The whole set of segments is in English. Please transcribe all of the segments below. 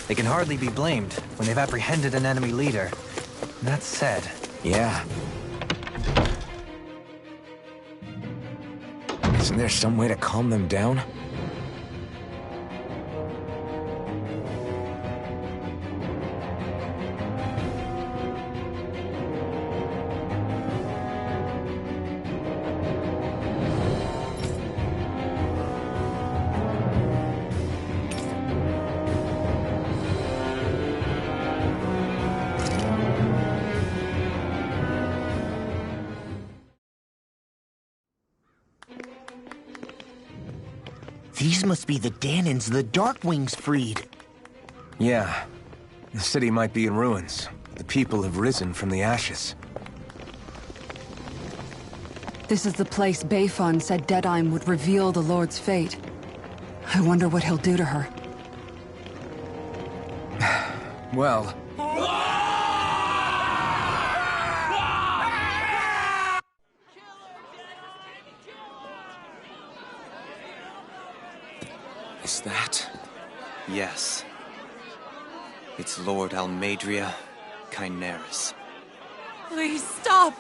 They can hardly be blamed when they've apprehended an enemy leader. That said... Yeah. Isn't there some way to calm them down? These must be the Danons the Darkwings freed. Yeah. The city might be in ruins. The people have risen from the ashes. This is the place Bayfon said Deadeye would reveal the Lord's fate. I wonder what he'll do to her. Well... Is that... Yes. It's Lord Almadria Kynaris. Please stop!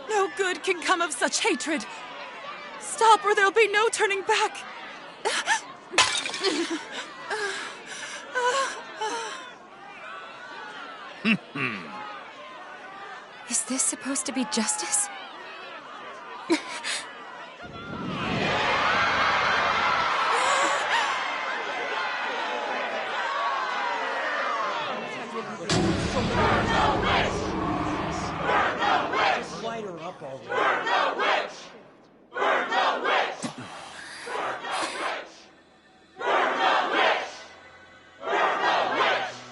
No good can come of such hatred! Stop or there'll be no turning back! Is this supposed to be justice?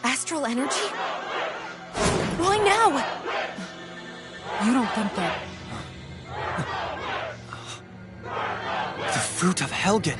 Astral energy? Why now? You don't think that... The fruit of Helgen!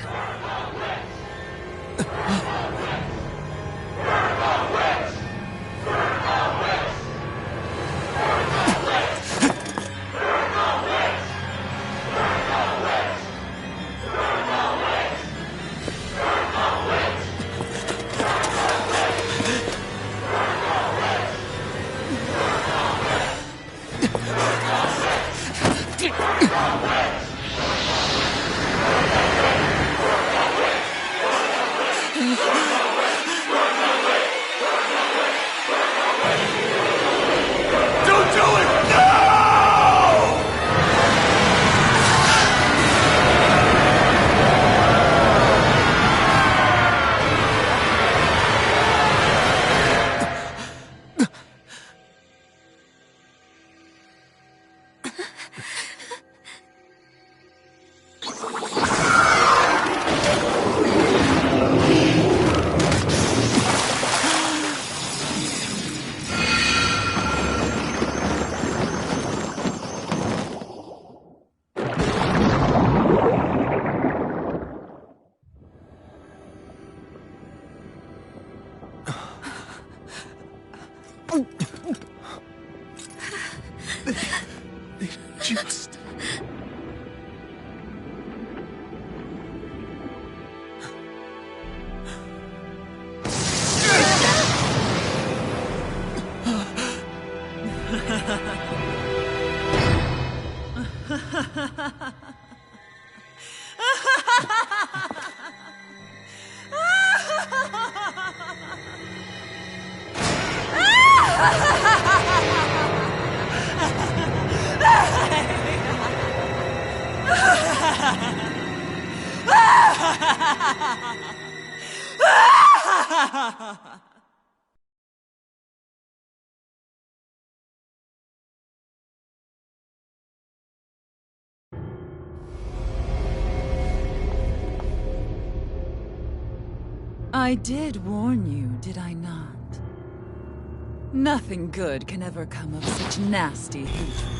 I did warn you, did I not? Nothing good can ever come of such nasty hatred.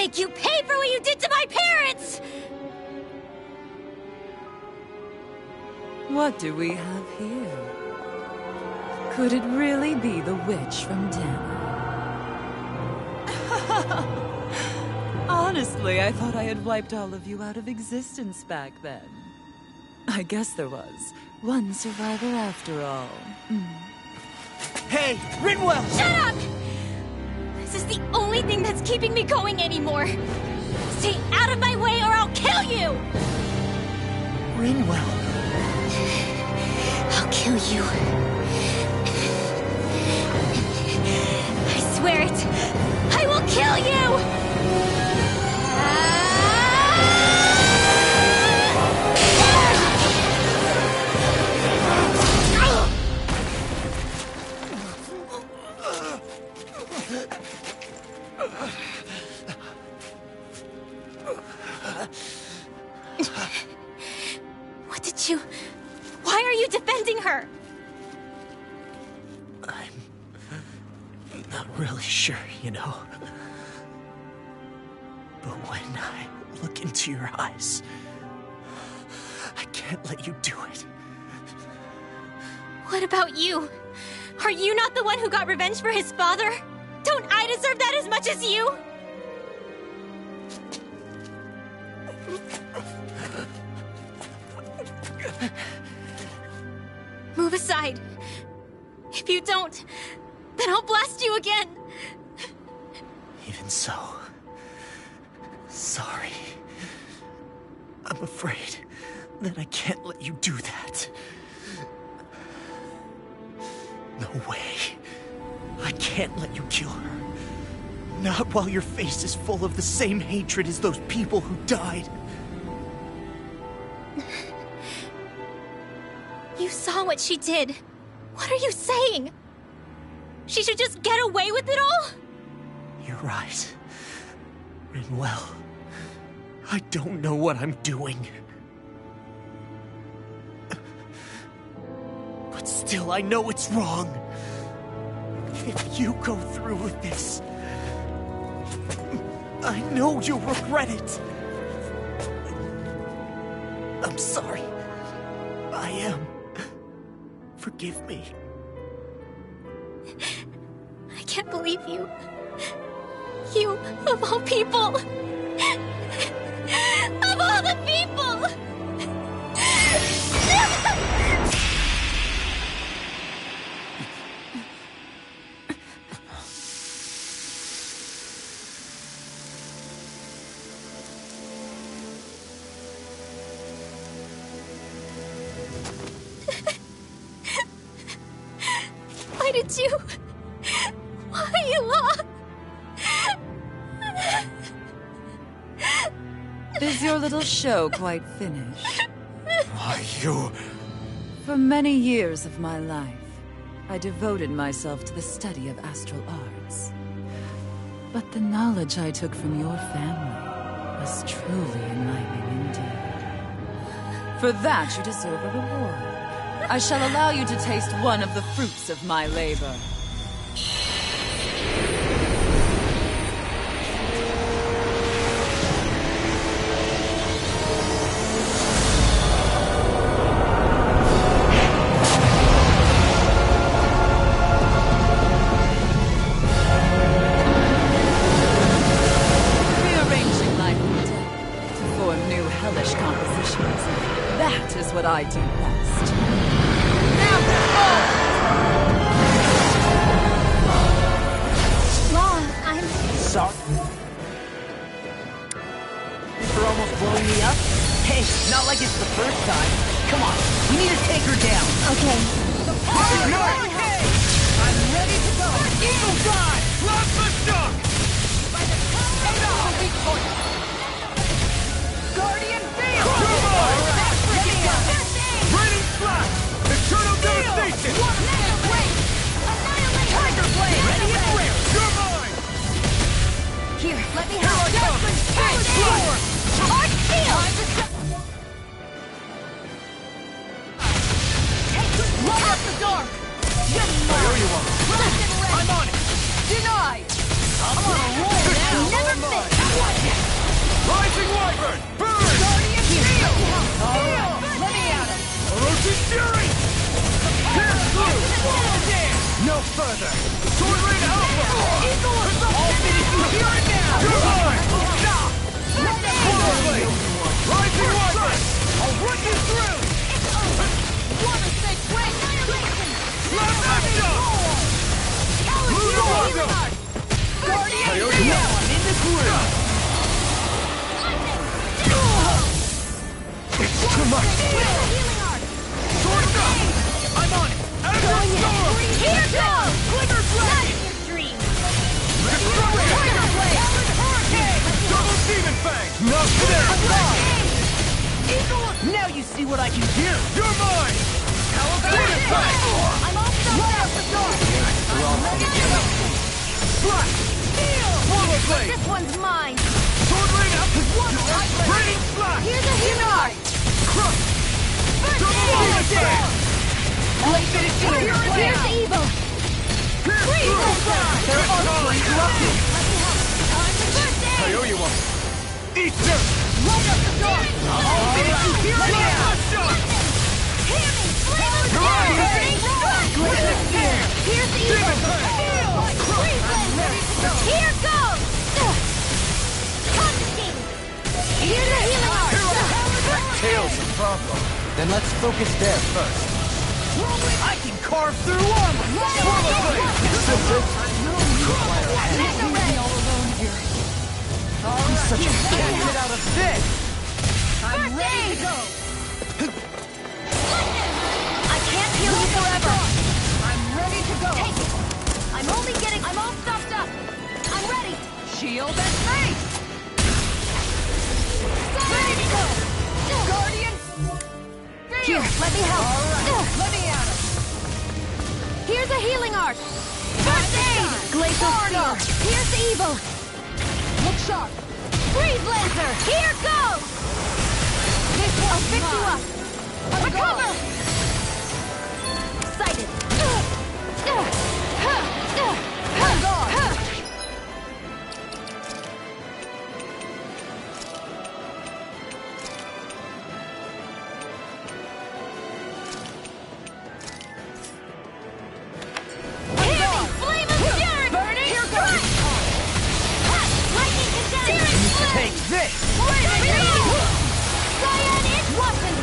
make you pay for what you did to my parents! What do we have here? Could it really be the witch from Dana? Honestly, I thought I had wiped all of you out of existence back then. I guess there was one survivor after all. Hey, Rinwell! Shut up! This is the only thing that's keeping me going anymore. Stay out of my way or I'll kill you! Rinwell. I'll kill you. I swear it! I will kill you! What did you... Why are you defending her? I'm not really sure, you know. But when I look into your eyes, I can't let you do it. What about you? Are you not the one who got revenge for his father? Don't I deserve that as much as you? Move aside. If you don't, then I'll blast you again. Even so, sorry. I'm afraid that I can't let you do that. No way. I can't let you kill her. Not while your face is full of the same hatred as those people who died. You saw what she did. What are you saying? She should just get away with it all? You're right. Rinwell, I don't know what I'm doing. But still, I know it's wrong. If you go through with this, I know you'll regret it. I'm sorry. I am. Forgive me. I can't believe you. You, of all people. Of all the people! Why did you... Why you lost? Is your little show quite finished? Why, you... For many years of my life, I devoted myself to the study of astral arts. But the knowledge I took from your family was truly enlightening indeed. For that, you deserve a reward. I shall allow you to taste one of the fruits of my labor. Rearranging life and death to form new hellish compositions. That is what I do best. Mom, I'm... Sorry. For almost blowing me up? Hey, not like it's the first time. Come on, we need to take her down. Okay. I'm ready to go. Eagle die! Plasma shock! By the power of weak point. Guardian field! Come on! Ready to go! Raining flash! Eternal devastation! Tiger blade! Ready and rare! You're mine! Here, let me help. Arc Field! Run up the dark! Yes, there you are! I'm on it! Denied! I'm on a roll now! Never miss! Fury! Pierce through! No further! Sword Rain Alpha! I'll finish you here and now! You're mine! Stop! Polar Blade! Rising Waters! I'll run you through! Wanna stay quick? Slap action! Blue Rondo! Coyote now! I'm in the groove! It's too much! Sword up! I'm on it! Azure Storm! Here goes! Glimmer Blade! Your dream! Destruction! Hurricane! Double Demon Fang! Not there! Now you see what I can do! You're mine! California Fang! I'm all stuffed up! Slash! Polar Blade! This one's mine! Sword Rain up! Raining Slash! Here's a hero! Crush! Double Demon Fang! Here's the evil! They're all interrupted! I owe you one! Eat them! Light up the door! I'll finish you here and now! Here's the evil! Here goes! Confiscate! Here's the healing art! Tail's a problem. Then let's focus there first. I can carve through armor! Polar Blade! I'm such a can't get out of this! I'm ready to go! I can't heal you forever! I'm ready to go! Take it! I'm all stuffed up! I'm ready! Shield and face! Ready to go! Guardian! Here, let me help! Alright, let me at it! Here's a healing art! First aid! Glacial Steel! Here's the evil! Look sharp! Freeze Lancer! Here goes! I'll fix you up! Recover! Sighted! Flame of Fury! Burning! Here goes! Lightning condenser! Take this! Cyanid weapon!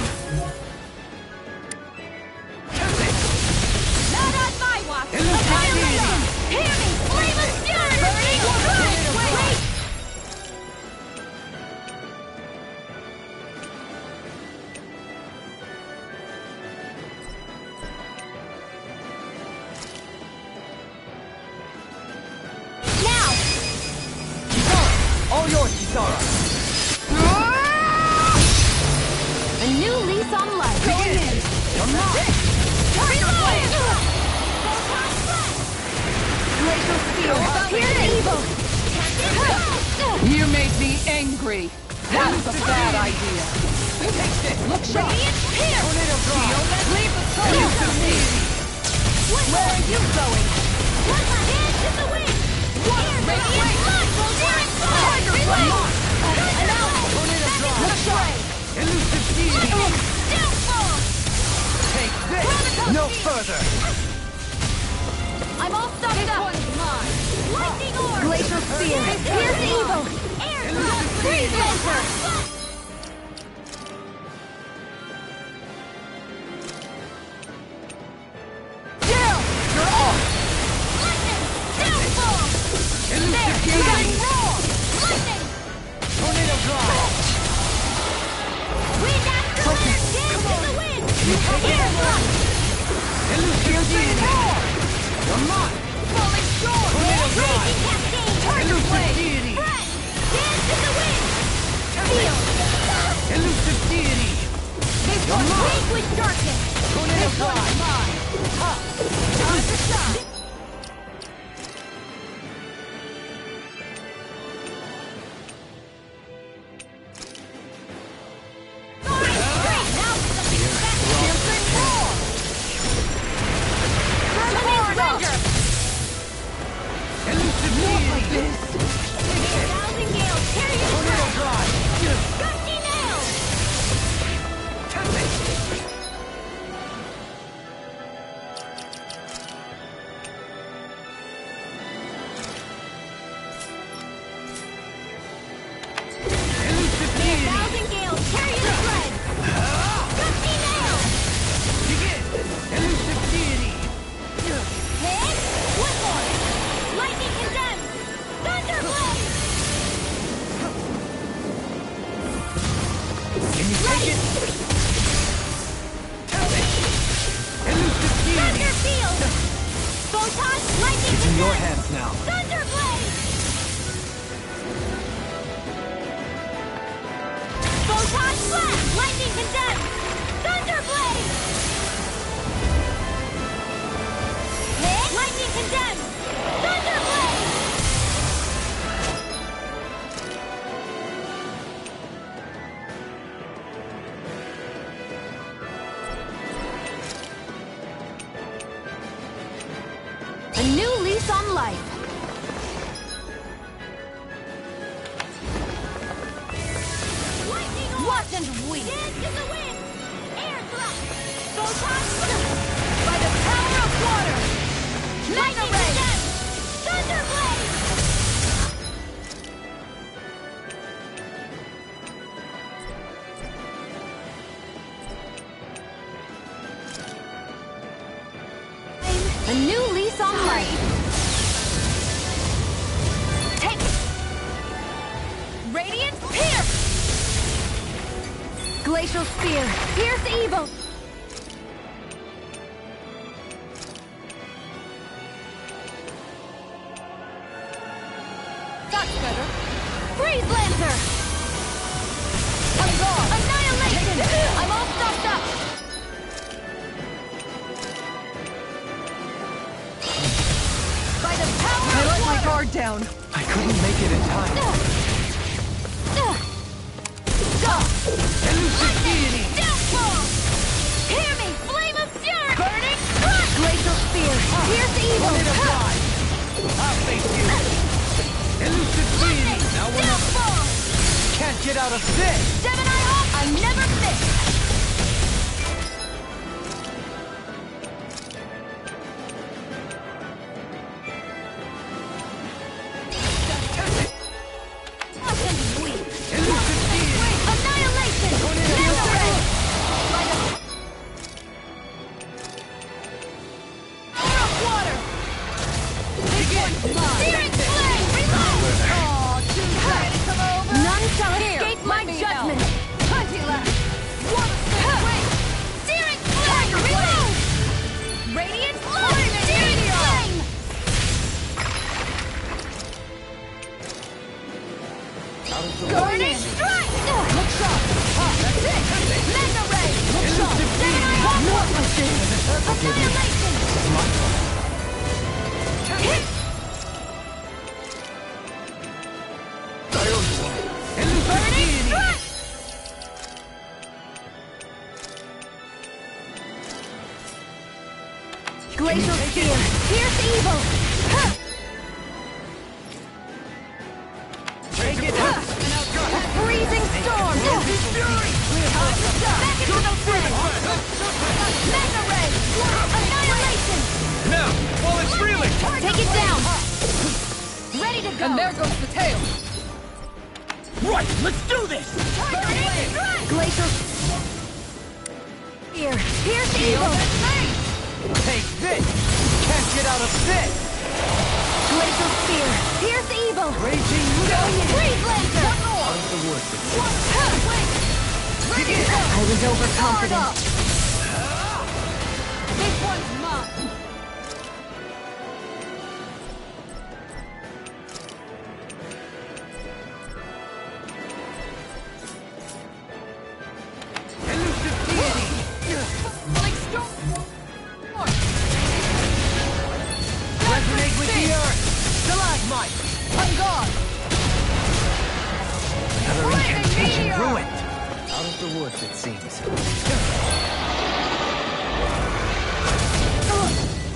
Not on my watch! Hear me! Flame of Fury! Wait! Now! All yours, Kisara! A new lease on life! Going in! Come on! Glacial Steel! Here's the evil! You made me angry. That's a bad idea. Look sharp. Here! Leave the soul. Where are you going? Hands in the wind! Radiant blood! Tiger Blade! Look sharp! Elusive Deity! Downfall! Take this! No further! I'm all stuffed up! Lightning orb! Glacial Steel! Here's the evil! Air! Freeze Lancer! Tornado Drive! Wind after wind! Dance in the wind! Air thrust! Elusive Deity! Come on! Falling storm! Tornado Drive! Raging cascade! Elusive Deity! Breath! Dance in the wind! Steel! Elusive Deity! This one's vanquish darkness! Tornado Drive! Time to shine! Elusive Deity! Thousand gales, carry it Tornado through! Drive! Gusty nails! lease on life. Watch and weep. Into the wind. Air thrust. Photon blast. By the power of water. Lightning ray. Thunder blade. A new lease on life. Take it. Radiant pierce. Glacial spear. Pierce evil. That's better. Freeze Lancer. I'm gone. Annihilation. I'm all stocked up. By the power I of let my water. guard down. I couldn't make it in time. Elusive deity. Downfall! Hear me! Flame of fury! Burning thrust! Glacial spear! Pierce evil! One in a five. I'll face you. Elusive deity. Now we're not. Downfall! Can't get out of this! Gemini Hawk! I never miss! Watch and weep! Elusive deity. Annihilation! Mega ray! By the power of water! Searing flame! Reload! Too tired to come over! None shall escape my judgment! Plenty left! Wait! Searing flame! Reload! Radiant flame! Searing flame! Burning strike! Look sharp! That's it! Mega ray! Look sharp! Gemini Hawk! Annihilation! Hit! Burning strike! Glacial spear! Pierce evil! Take it. A freezing storm! Back into the fray! Mega ray! Annihilation! Now, while it's reeling. Take it down! Ready to go! And there goes the tail. Right, let's do this. Glacial spear! Pierce evil! Take this! Can't get out of this! Glacial spear! Pierce evil! Raging Freeze Lancer! out of the woods. I was overconfident. This one's mine. Elusive deity. Like storm. Resonate with the earth. Stalagmite. I'm gone. Another incantation meteor! ruined. Out of the woods, it seems.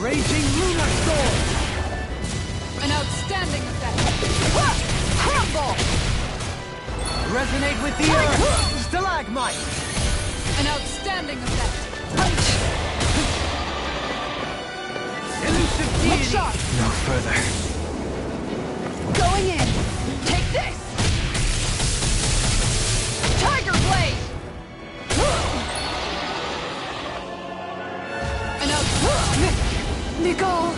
Raging lunar storm! An outstanding effect. Crumble! Resonate with the earth. Stalagmite. An outstanding effect. Elusive Look deity. sharp. No further. Going in. Take this. Tiger blade. An out. Nicole!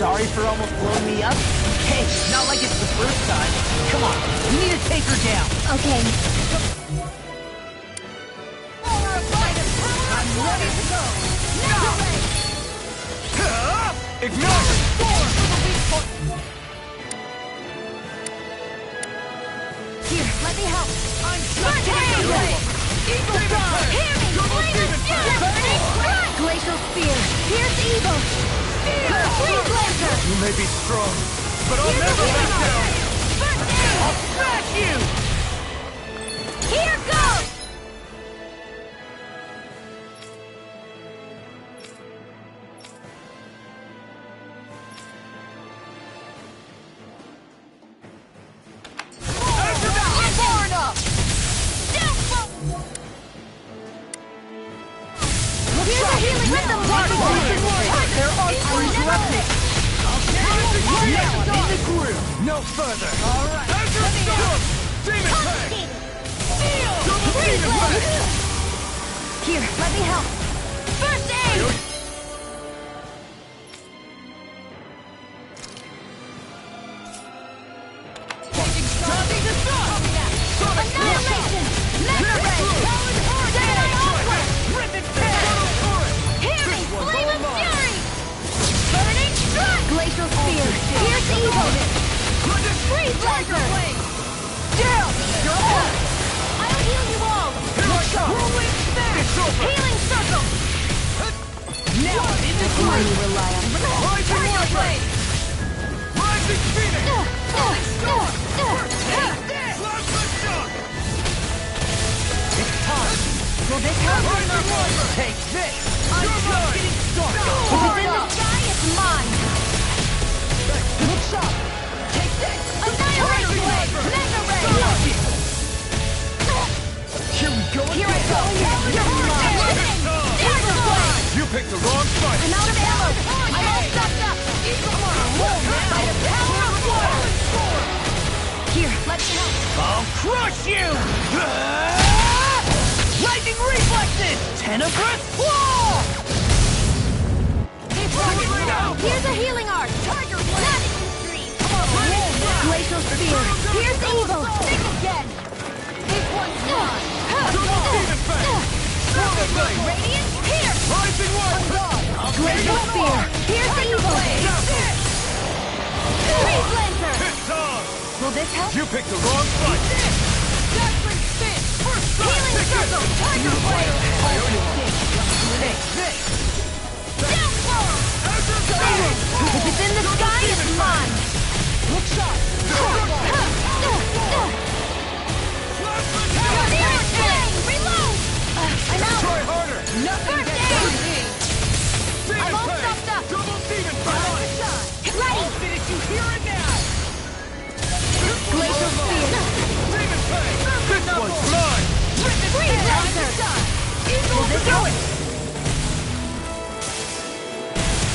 Sorry for almost blowing me up? Hey, not like it's the first time. Come on, we need to take her down. Okay. I'm ready to go. Now! Ignore it! Here, let me help. I'm First aid! Eagle Star! Hear me! Flame of fury! Glacial Spear! Pierce evil! Freeze Lancer! You may be strong, but I'll Here's never the back healing down! arm. First aid! I'll smash you! Here goes! Far enough! Here's a healing rhythm particle! There are three left! Now I'm in the groove! No further! Alright! Azure Storm! Demon Tank! Double Demon Tank! Here, let me help. First aid! Starting to stop! Annihilation! Mega Ray! Daylight Onward! Rivet Tail! Hear me! Flame of fury! Burning strike! Glacial Spear! Pierce evil! Freeze Lancer! Down! You're on! I'll heal you all! Here I come! Whirlwind Smash! It's over! Healing Circle! Now I'm in the Come on, you groove! rely on Rising Warblade! Rising Phoenix! It's time! Will this help? Rising Warblade! Take this! I'm just getting started! If it's in the sky, it's mine! Look sharp! Take this! Annihilation Blade! Mega Ray! Here we go! Here I go! You're mine! Dagger Blade! You picked the wrong fight! I'm out of ammo! I'm all stuffed up! By the power of water! Here, let me help! I'll crush you! Lightning reflexes! Tenebrous claw! Here's a healing art! Tiger Blade! Glacial Spear! Here's evil! Think again! This one's mine! Radiant! Here! Rising one! Glacial Spear! Here's evil! Freeze Lancer! It's on! Will this help? You picked the wrong fight! Dazzling Spin! Healing Circle! Tiger Blade! Take this! Downfall! If it's in the sky, it's mine! Look sharp! Spirit Flame! Reload! I'm out! Try harder! Nothing gets through me! I'm all stuffed up! Double demon power! Ready! Finish you here and now! Glacial Spear! Demon Tank! This one's mine! Freeze Lancer! Will this help?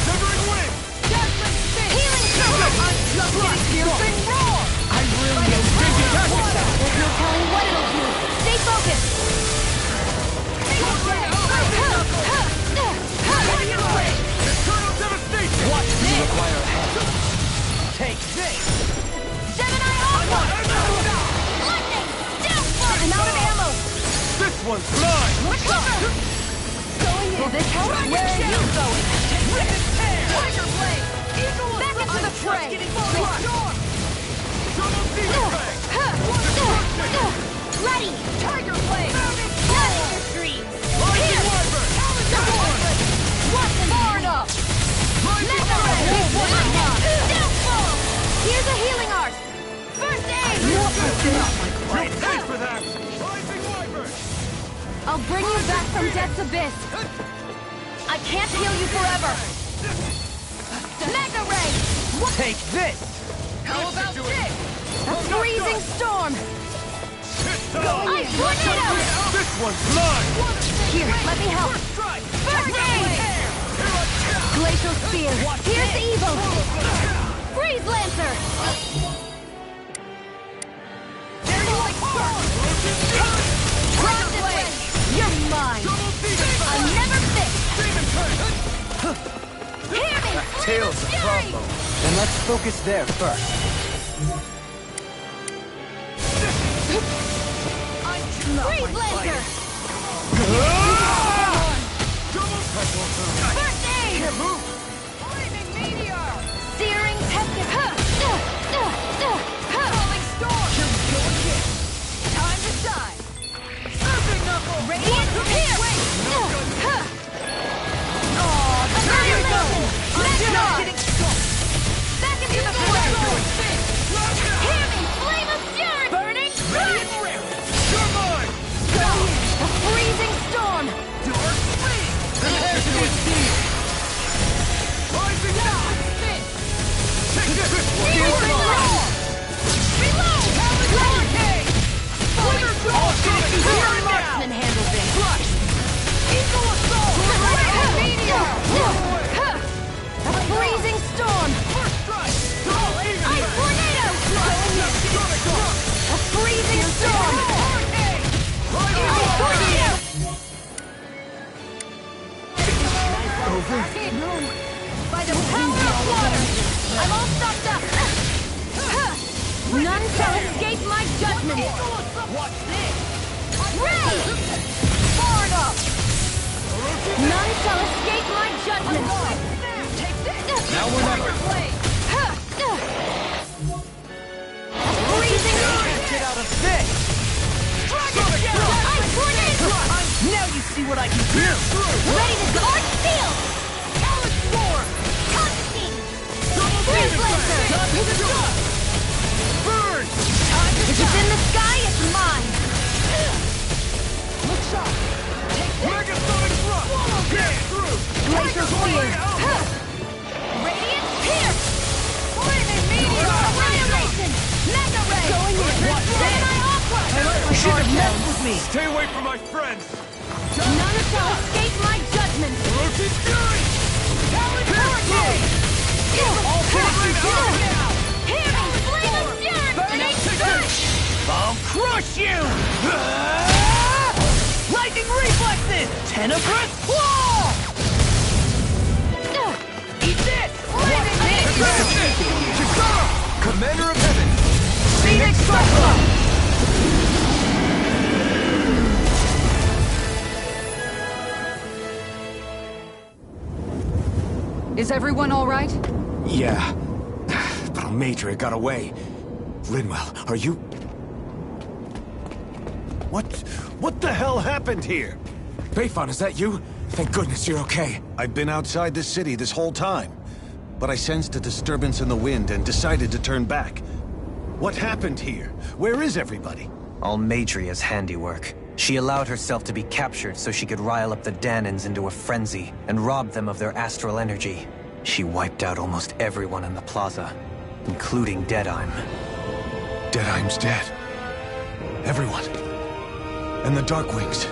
Severing Wing! Healing Circle! Piercing roar! I really am busy! There's no telling what it'll do! Stay focused! Eternal devastation! Watch this! Take this! Gemini Onward! Lightning! Downfall! I'm out of ammo! This one's mine! Cover! Will this help? Where are you going? Tiger Blade! Back into the fray! Double demon tank! Ready! Tiger Blade! Nothing your dreams! Rising Here! Wyvern! Wasn't far enough! Mega Ray! Downfall! Here's a healing art! First aid! You'll pay for that! Rising Wyvern! I'll bring you back from death's abyss! I can't heal you forever! Mega Ray! Take this! How about this? A freezing storm! Ice tornado! This one's mine! Here, let me help! First aid! Glacial Spear! Here's the evil! Freeze Lancer! There you like Cross this way! You're mine! Double demon I'm never fixed! demon tank! Hear me! tails of Bravo. Then let's focus there first. Freeze Lancer! First aid! Can't move! Flaming meteor! Searing tempest! Falling storm! Here we go again! Time to shine! Surfing knuckle! Radiant pierce! Annihilation! Metron! Back into the fray! Hear me! Flame of fury! Burning Radiant sun! rim! You're mine! A freezing storm! Dark flame! Prepare to receive! Rising sun! Take this! Reload! Hurricane! Wither Dawn! Your marksman handles it! Eagle assault! Meteor! A freezing storm! First strike! Double eagle! Ice tornado! A freezing storm! Hurricane! Ice tornado! By the power of water! I'm all stopped up! None shall escape my judgment! Watch this! Ray! Far enough! None shall escape my judgment! Now or never! Freezing Get out of this! Ice tornado! Now you see what I can do! Ready to guard steel! Talent storm! Constantine! Double Freeze demon Lancer! Time to the dust! Burn! If it's in the sky, it's mine! Look sharp! Megasonic thrust! Get through! Glacial spear! Radiant pierce! Flaming meteor! Annihilation! Mega ray! Going in! Gemini Aqua! You shouldn't mess with me! Stay away from my friends! None shall escape my judgment! Rotate fury! Talent hurricane! All fingers out now! Hear me! Flame of fury! Burning sun! I'll crush you! Lightning reflexes! Tenebrous claw! Eat this! Flaming meteor! Chikara! Commander of Heaven! Phoenix Cyclone! Is everyone all right? Yeah. But Almadria got away. Linwell, are you... What the hell happened here? Bayfon, is that you? Thank goodness you're okay. I've been outside the city this whole time, but I sensed a disturbance in the wind and decided to turn back. What happened here? Where is everybody? Almadria's handiwork. She allowed herself to be captured so she could rile up the Danans into a frenzy and rob them of their astral energy. She wiped out almost everyone in the plaza, including Deadheim. Deadheim's dead. Everyone. And the Darkwings.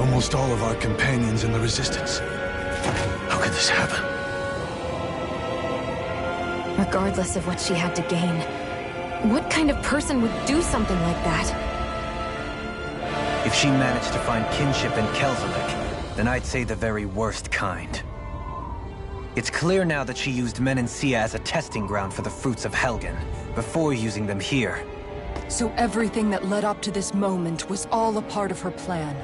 Almost all of our companions in the Resistance. How could this happen? Regardless of what she had to gain, what kind of person would do something like that? If she managed to find kinship in Kelzelik, then I'd say the very worst kind. It's clear now that she used Menancia as a testing ground for the fruits of Helgen, before using them here. So everything that led up to this moment was all a part of her plan.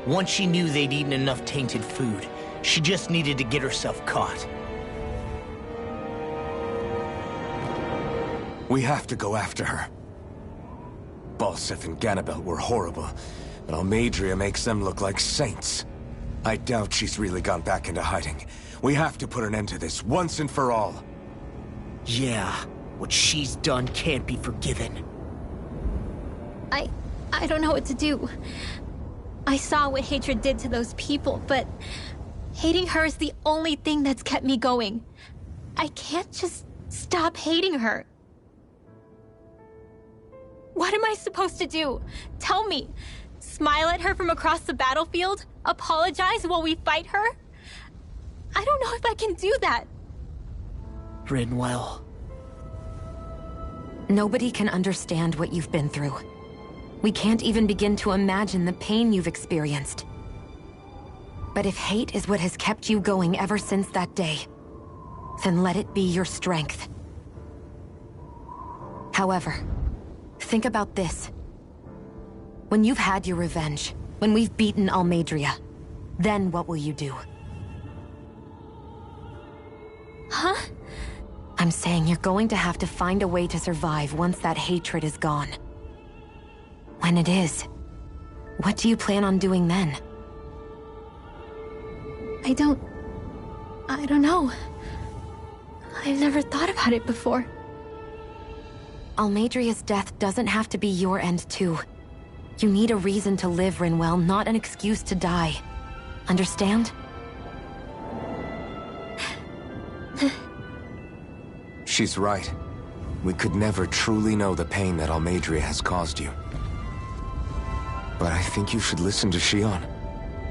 Once she knew they'd eaten enough tainted food, she just needed to get herself caught. We have to go after her. Balseth and Ganabelt were horrible, but Almadria makes them look like saints. I doubt she's really gone back into hiding. We have to put an end to this, once and for all. Yeah, what she's done can't be forgiven. I don't know what to do. I saw what hatred did to those people, but hating her is the only thing that's kept me going. I can't just stop hating her. What am I supposed to do? Tell me. Smile at her from across the battlefield? Apologize while we fight her? I don't know if I can do that. Rinwell. Nobody can understand what you've been through. We can't even begin to imagine the pain you've experienced. But if hate is what has kept you going ever since that day, then let it be your strength. However, think about this. When you've had your revenge, when we've beaten Almeidrea, then what will you do? Huh? I'm saying you're going to have to find a way to survive once that hatred is gone. When it is, what do you plan on doing then? I don't know. I've never thought about it before. Almeidrea's death doesn't have to be your end too. You need a reason to live, Rinwell, not an excuse to die. Understand? She's right. We could never truly know the pain that Almeidrea has caused you. But I think you should listen to Shion.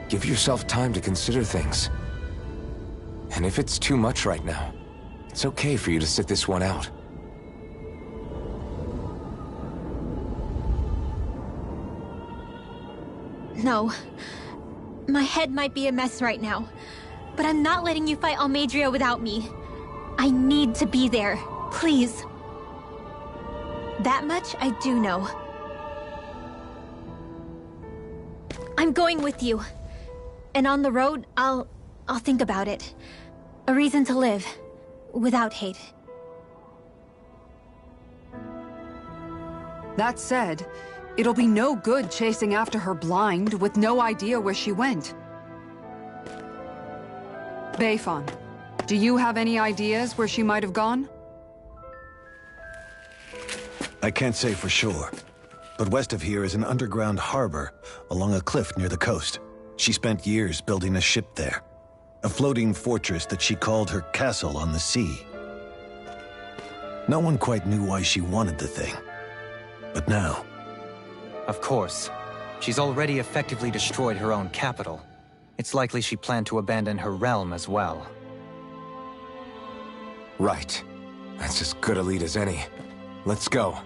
Give yourself time to consider things. And if it's too much right now, it's okay for you to sit this one out. No. My head might be a mess right now, but I'm not letting you fight Almeidrea without me. I need to be there. Please. That much I do know. I'm going with you. And on the road, I'll think about it. A reason to live. Without hate. That said, it'll be no good chasing after her blind with no idea where she went. Beifon, do you have any ideas where she might have gone? I can't say for sure, but west of here is an underground harbor along a cliff near the coast. She spent years building a ship there. A floating fortress that she called her castle on the sea. No one quite knew why she wanted the thing. But now... Of course. She's already effectively destroyed her own capital. It's likely she planned to abandon her realm as well. Right. That's as good a lead as any. Let's go.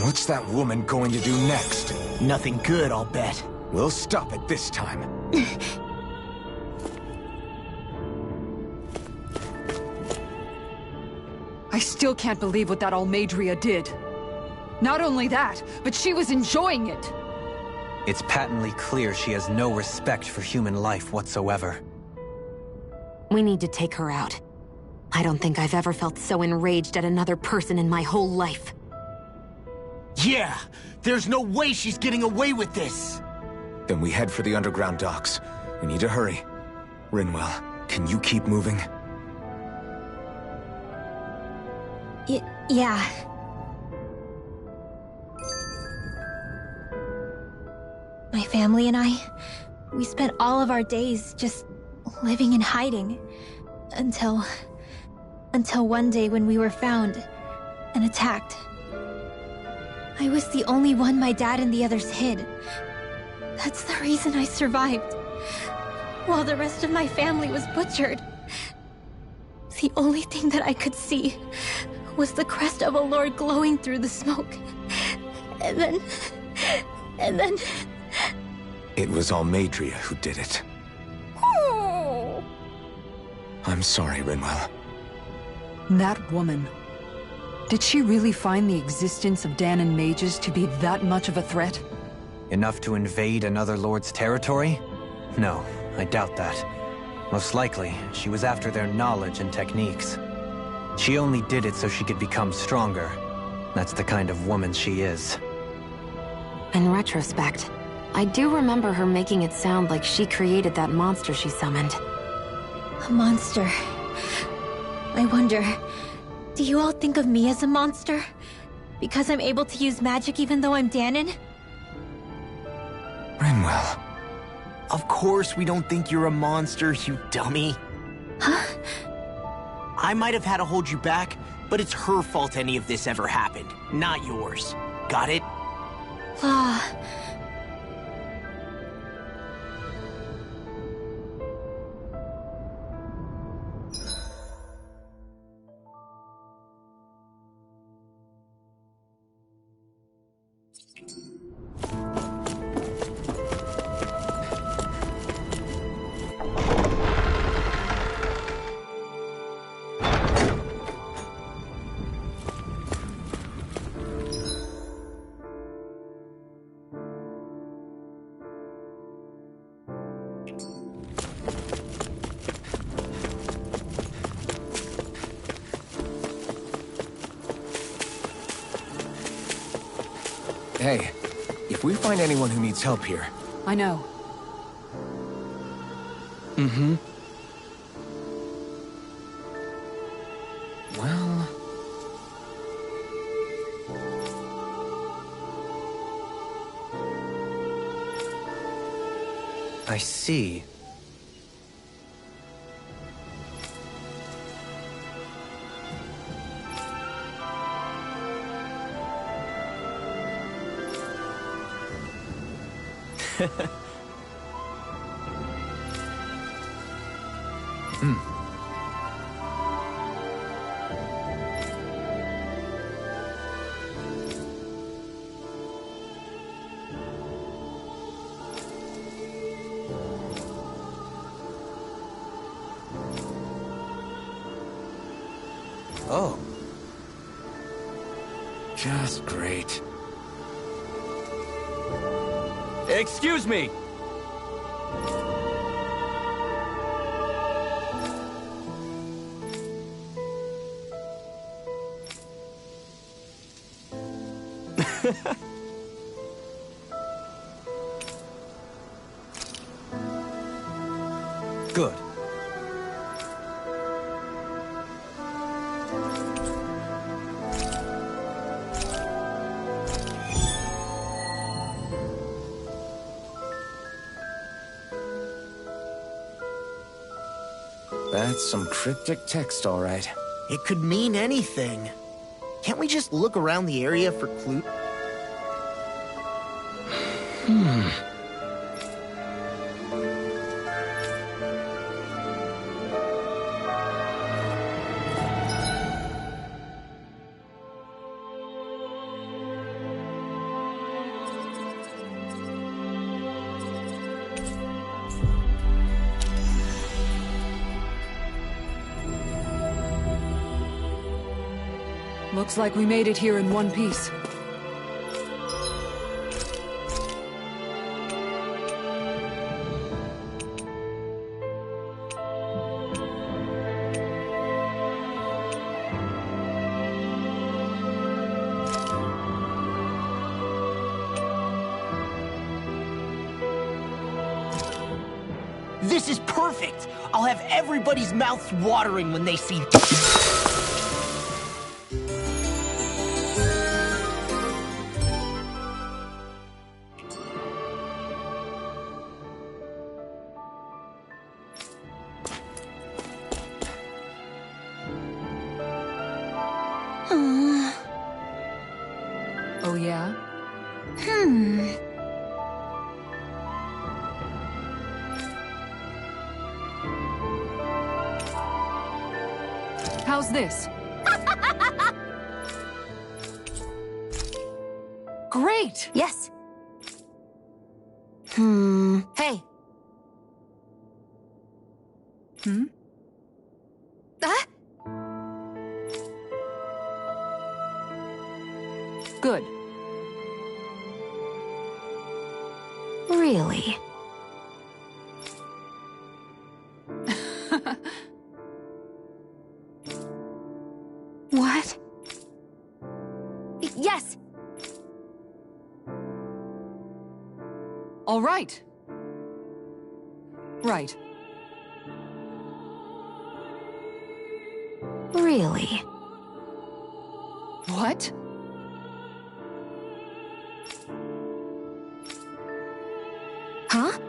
What's that woman going to do next? Nothing good, I'll bet. We'll stop it this time. I still can't believe what that Almadria did. Not only that, but she was enjoying it. It's patently clear she has no respect for human life whatsoever. We need to take her out. I don't think I've ever felt so enraged at another person in my whole life. Yeah! There's no way she's getting away with this! Then we head for the underground docks. We need to hurry. Rinwell, can you keep moving? Yeah. My family and I, we spent all of our days just living in hiding. Until one day when we were found and attacked. I was the only one my dad and the others hid. That's the reason I survived. While the rest of my family was butchered. The only thing that I could see was the crest of a lord glowing through the smoke. And then... It was Almadria who did it. Oh. I'm sorry, Rinwell. That woman. Did she really find the existence of Dahnan mages to be that much of a threat? Enough to invade another lord's territory? No, I doubt that. Most likely, she was after their knowledge and techniques. She only did it so she could become stronger. That's the kind of woman she is. In retrospect, I do remember her making it sound like she created that monster she summoned. A monster. I wonder, do you all think of me as a monster? Because I'm able to use magic even though I'm Dahnan? Rinwell. Of course we don't think you're a monster, you dummy. Huh? I might have had to hold you back, but it's her fault any of this ever happened, not yours. Got it? Hey, if we find anyone who needs help here... I know. Mm-hmm. Well... I see. Oh. Just great. Excuse me! Good. That's some cryptic text, all right. It could mean anything. Can't we just look around the area for clues? Looks like we made it here in one piece. This is perfect! I'll have everybody's mouths watering when they see... Oh yeah? How's this? Great! Yes. Hey. Ah? Good. Really? What? Yes! All right. Right. Really? What? Huh?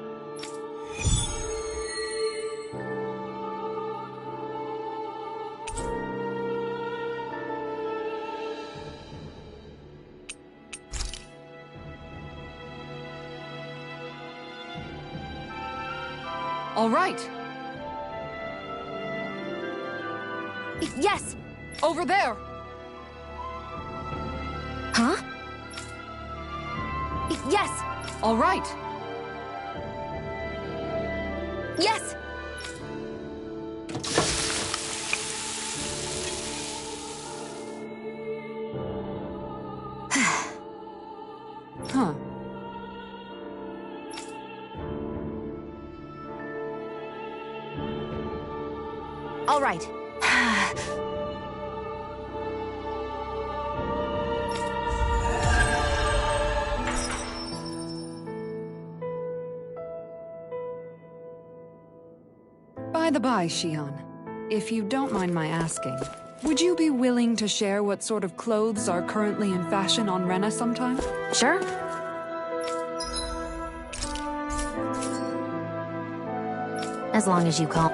All right. Yes! Over there. Huh? Yes! All right. Yes! Huh. All right. By the by, Shion, if you don't mind my asking, would you be willing to share what sort of clothes are currently in fashion on Rena sometime? Sure. As long as you call.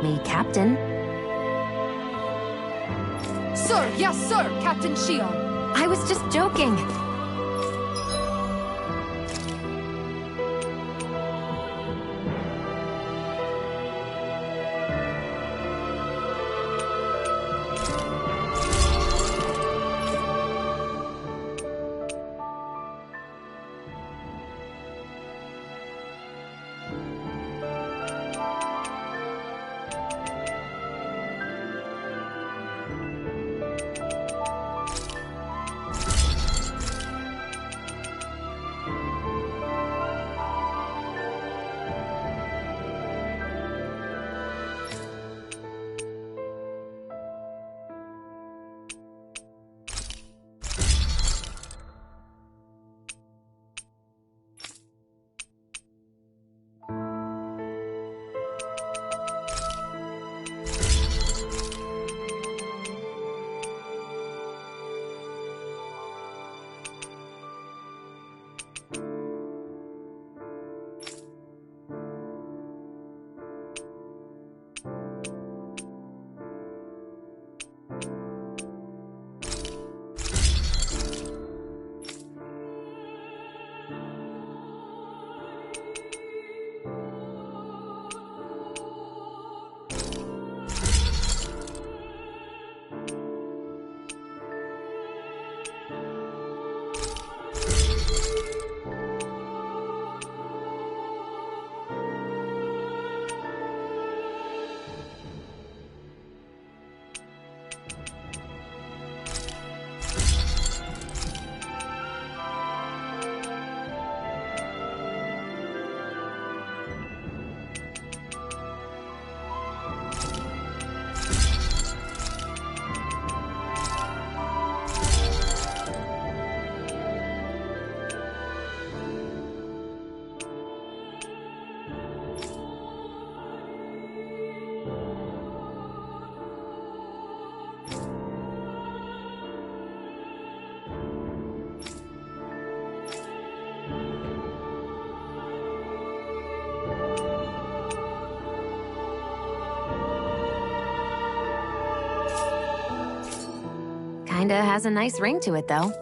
Me, Captain. Sir, yes, sir, Captain Shion. I was just joking. Kinda has a nice ring to it, though.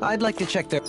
I'd like to check their...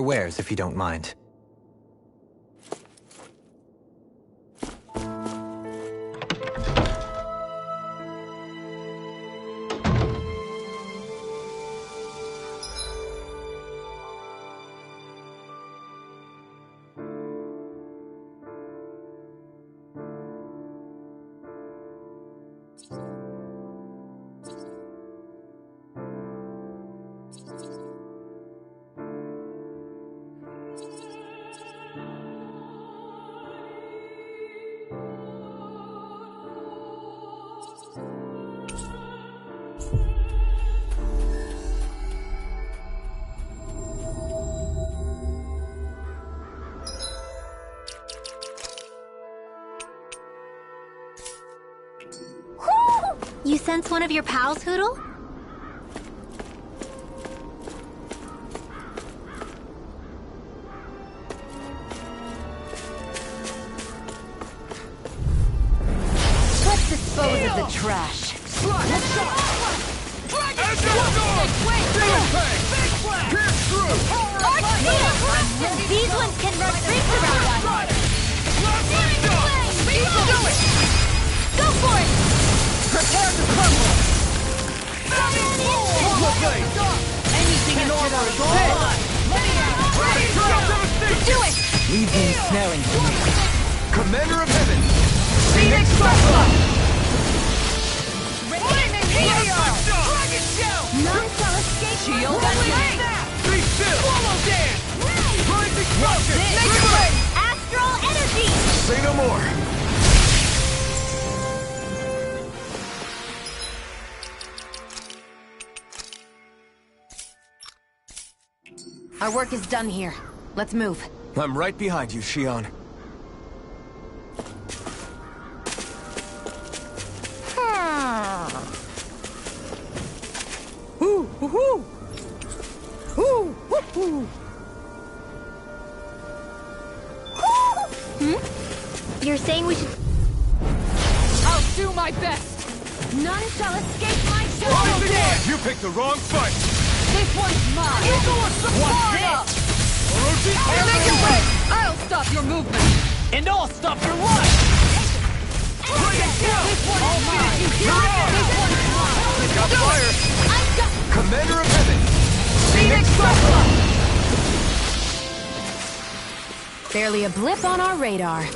Wares, if you don't mind. You sense one of your pals, Hoodle? Let's dispose of the trash. These ones can run rings around us! Go for it! Prepare to crumble! Anything in order is gone! Do it! Leave the ensnaring to me. Commander of Heaven! Phoenix Buckler! Flaming Meteor! Dragon Shell! None shall escape Shield my and blade! Be still! Swallow Dance! Rise Explosion! Make it rain! Astral energy! Say no more! Our work is done here. Let's move. I'm right behind you, Shion. You're saying we should... I'll do my best! None shall escape my Swallow shadow! Dance! You picked the wrong fight! This one's mine! Eagle of Sparta! Make it rain! I'll stop your movement! And I'll stop your life! Dragon Shell! This one's mine! This one's mine! Got fire! Commander of Heaven! Phoenix Buckler! Barely a blip on our radar.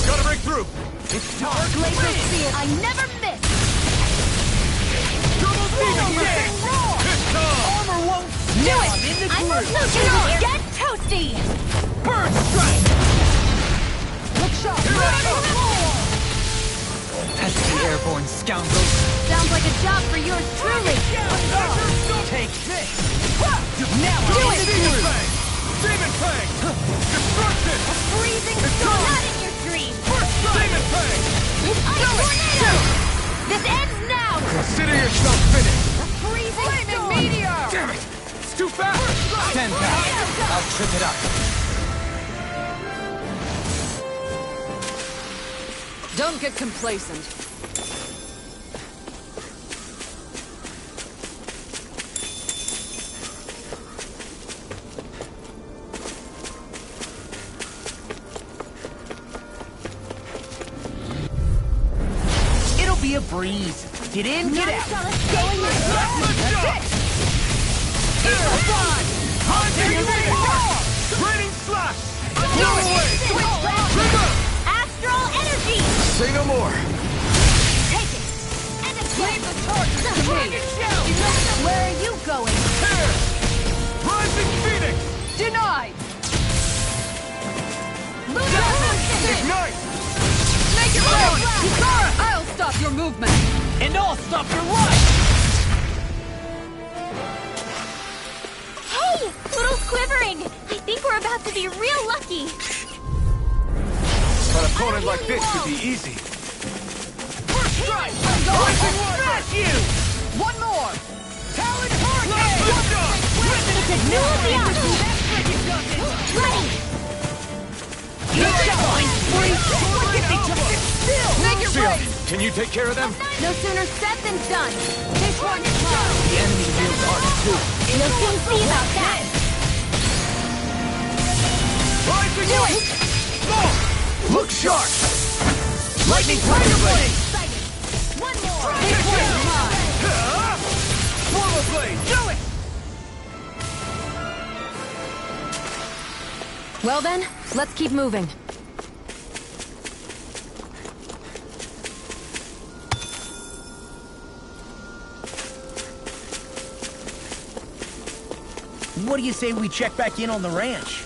Gotta break through! It's dark! Laser Spear, I never miss! Double Phoenix Dance! Armor won't Do it! I'm in the I'm groove! also get toasty! Burn Strike! Look sharp! Here I come! Pesky airborne scoundrels. Sounds like a job for yours truly! Take this! Now do it! Demon Fang! Demon Fang! Destruction! Freezing Not in your dreams! Demon Fang! Tornado! This ends now! Consider yourself finished! Freezing meteor! Damn it! It's too fast! Stand back. I'll trip it up. Don't get complacent. It'll be a breeze. Get in, get out. Raining slash! Astral energy! Say no more! Take it! And Leave the charges to me! Where are you going? Here! Rising Phoenix! Denied! Ignite! Make it rain! I'll stop your movement! And I'll stop your life! Hey! Little's quivering! I think we're about to be real lucky! An opponent like this should be easy. First strike! Smash you! One more! Talon Hurricane! It's a new Ready! Freeze! Make it Shion, right! can you take care of them? No sooner said than done! This one's mine! The enemy wields arts too. You'll soon see about that! Rising Do up! it! Look sharp! Lightning Tiger Blade! One more! This This one's mine! Swallow Blade! Do it! Well then, let's keep moving. What do you say we check back in on the ranch?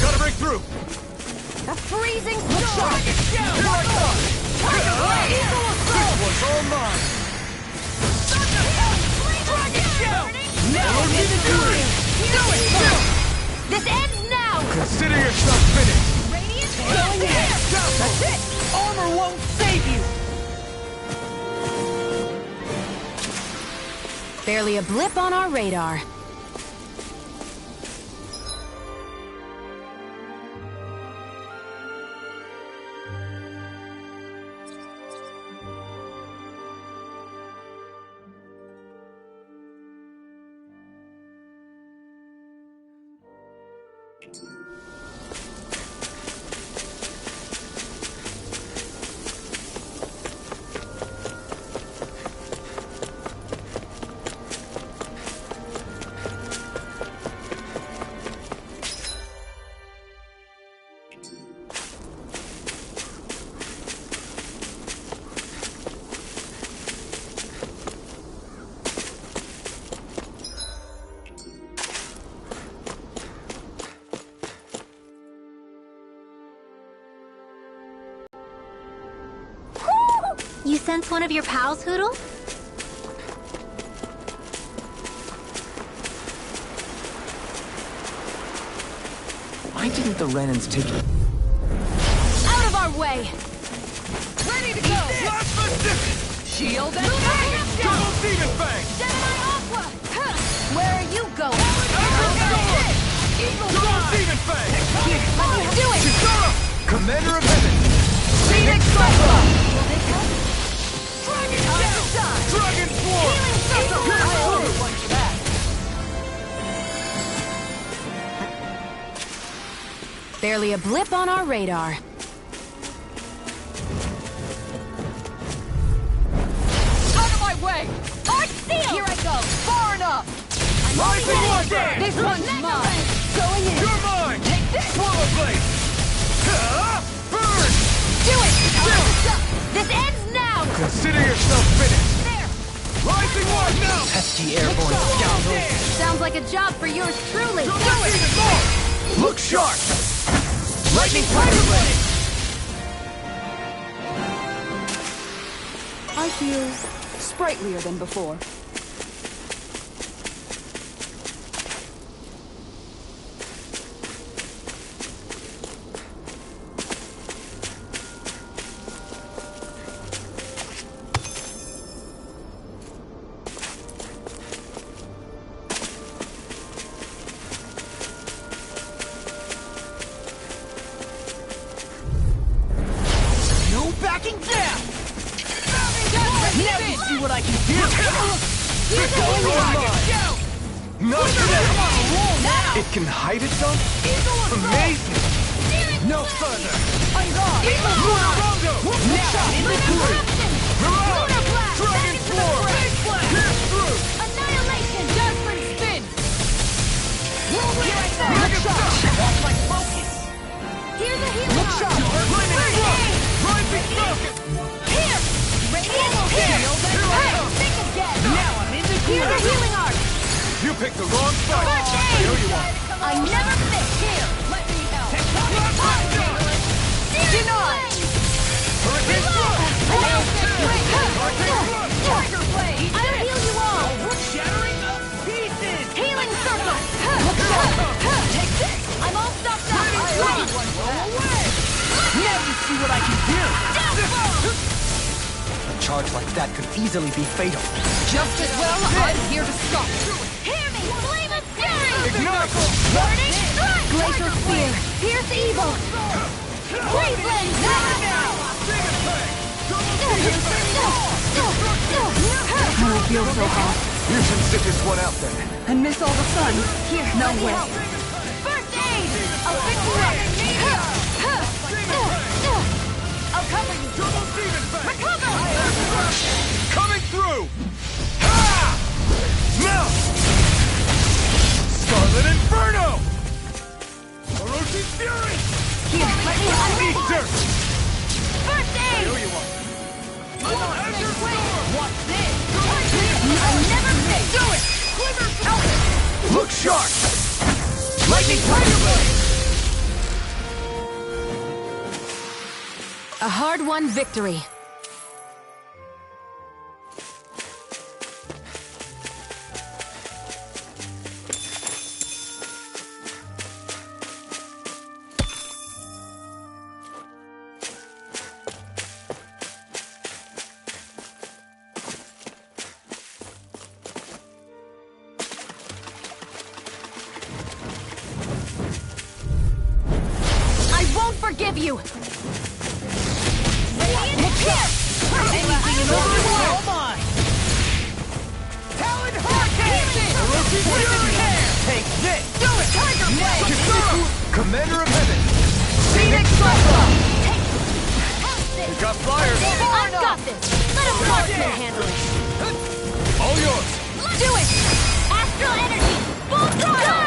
Gotta break through! A freezing storm! Here I come! This one's all mine! Now is the time! Do it! This ends now! Consider yourself finished! Radiant going in! That's it! Armor won't save you! Barely a blip on our radar. You sense one of your pals, Hoodle? Why didn't the Renans take it? Out of our way! Ready to go! Last position! Shield and fire! Double Demon Fang! Gemini Aqua! Huh. Where are you going? Eagle Double Guard! Demon Fang! Let me do it! Shishara! Commander of Heaven! Phoenix Cyclone! Dragon Swarm! Healing Circle! I ordered one for that. Barely a blip on our radar. Out of my way! Art Seal! Here I go! Far enough! Rising Warfare! This one's mine! Going in! You're mine! Take this! Swallow Blade! Burn! Do it! This ends now! Consider yourself finished! There! Rising War now! Pesky airborne scoundrels. Sounds like a job for yours truly! Do it! Look sharp! Lightning Tiger Blade! I feel sprightlier than before. No backing down! Now you see what I can do! Not today! Now! It can hide itself? Amazing! No further! On guard! Now in the group! Lunar Blast! Dragon Send it to the Swarm! bridge! Pierce through! Annihilation! Judgment Spin! Here I go! That's my focus! Here's a healing arm! Lightning Thrust! Rising Falcon! Here! Radiant! Here! Hey! Think again! Now I'm in the Here's a group! healing arm! You picked the wrong fight! I know you want! I never miss! Here! Let me help! Last one done! Zero Denied! Hurricane Thrust! Tiger Blade! I'll heal you all! Shattering of pieces! Healing circle! Take this! I'm all stopped up! Now you see what I can do! A charge like that could easily be fatal. Just as well, I'm here to stop. Hear me! Flame of fury! Ignite! Warning! Strike! Glacial spear! Pierce evil! Freeze lens! I don't feel so hot. You can sit this one out then. And miss all the sun. Here, No way. First aid! I'll fix you up! I'll cover you! Recover! Coming through! Ha! Melt! Scarlet Inferno! Orochi Fury! Here, let me Eat dirt! First aid! What's this? I'll never miss! Do it! Look sharp! Lightning Tiger Blade! A hard-won victory. I won't forgive you! Anything in order is all mine! Talon Hurricane! Take this! Do it! Tiger Blade! Kisuru! Commander of Heaven! Phoenix Cyclone! We got fire! I've got this! Let a marksman handle it! All yours! Do it! Astral energy! Full throttle!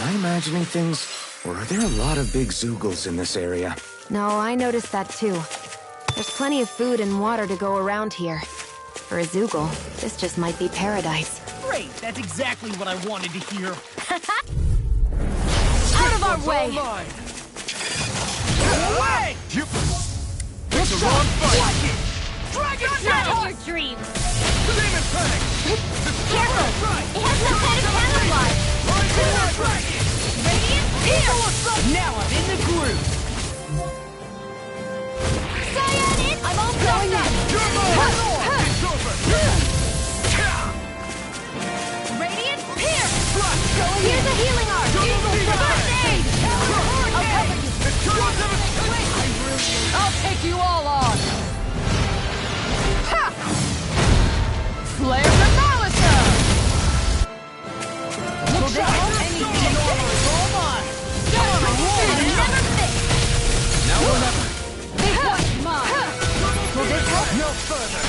Am I imagining things? Or are there a lot of big Zoogles in this area? No, I noticed that too. There's plenty of food and water to go around here. For a Zoogle, this just might be paradise. Great! That's exactly what I wanted to hear. Out of our way! Away! You... It's the wrong fight! Dragon Not Shot! in your dreams! Demon Tank! Careful! It has no kind of camouflage! Radiant Pierce! Now I'm in the groove! Cyan in! I'm all going in! It's over! Radiant Pierce! Here's a healing arc! First aid! I'll cover you! I'll take you all on. Ha! Flare the Malisa! Look out! Anything in order is all mine! I'll never miss! Now or never! This one's mine. Will this help? No further!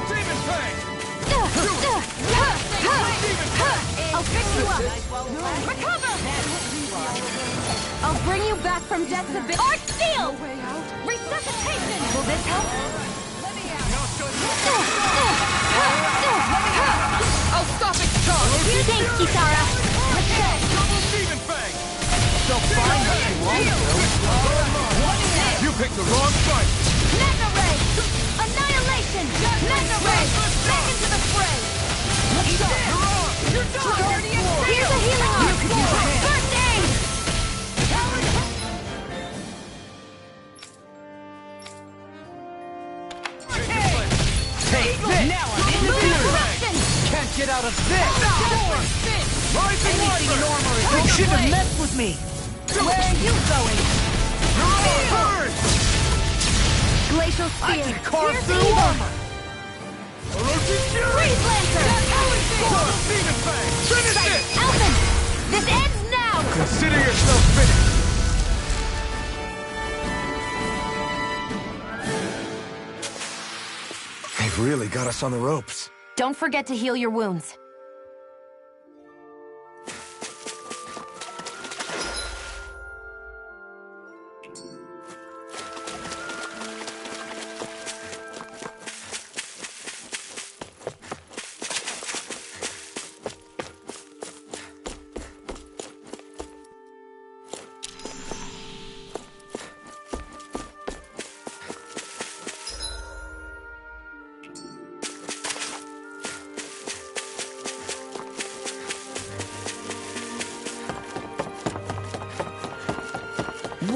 Demon Tank! I'll fix you up! Recover! I'll bring you back from death's abyss. Arc Steel! Resuscitation! Will this help? I'll stop its charge. Thanks, Kisara! Demon Fang! They'll find what you want, You picked the wrong fight! Mega Ray! Annihilation! Mega Ray! Back into the fray! You're done! Here's a healing arc! First aid! Take this! Now I'm in the Moon groove! Eruption! Can't get out of this! Rising Anything in armor! You should have messed with me! Where are you going? Burn! Glacial I Spear! can carve Pierce through evil! armor! Orochi Fury! Freeze Lancer! Demon Fang! Finish it! Elfin! This ends now! Consider yourself finished! They've really got us on the ropes. Don't forget to heal your wounds.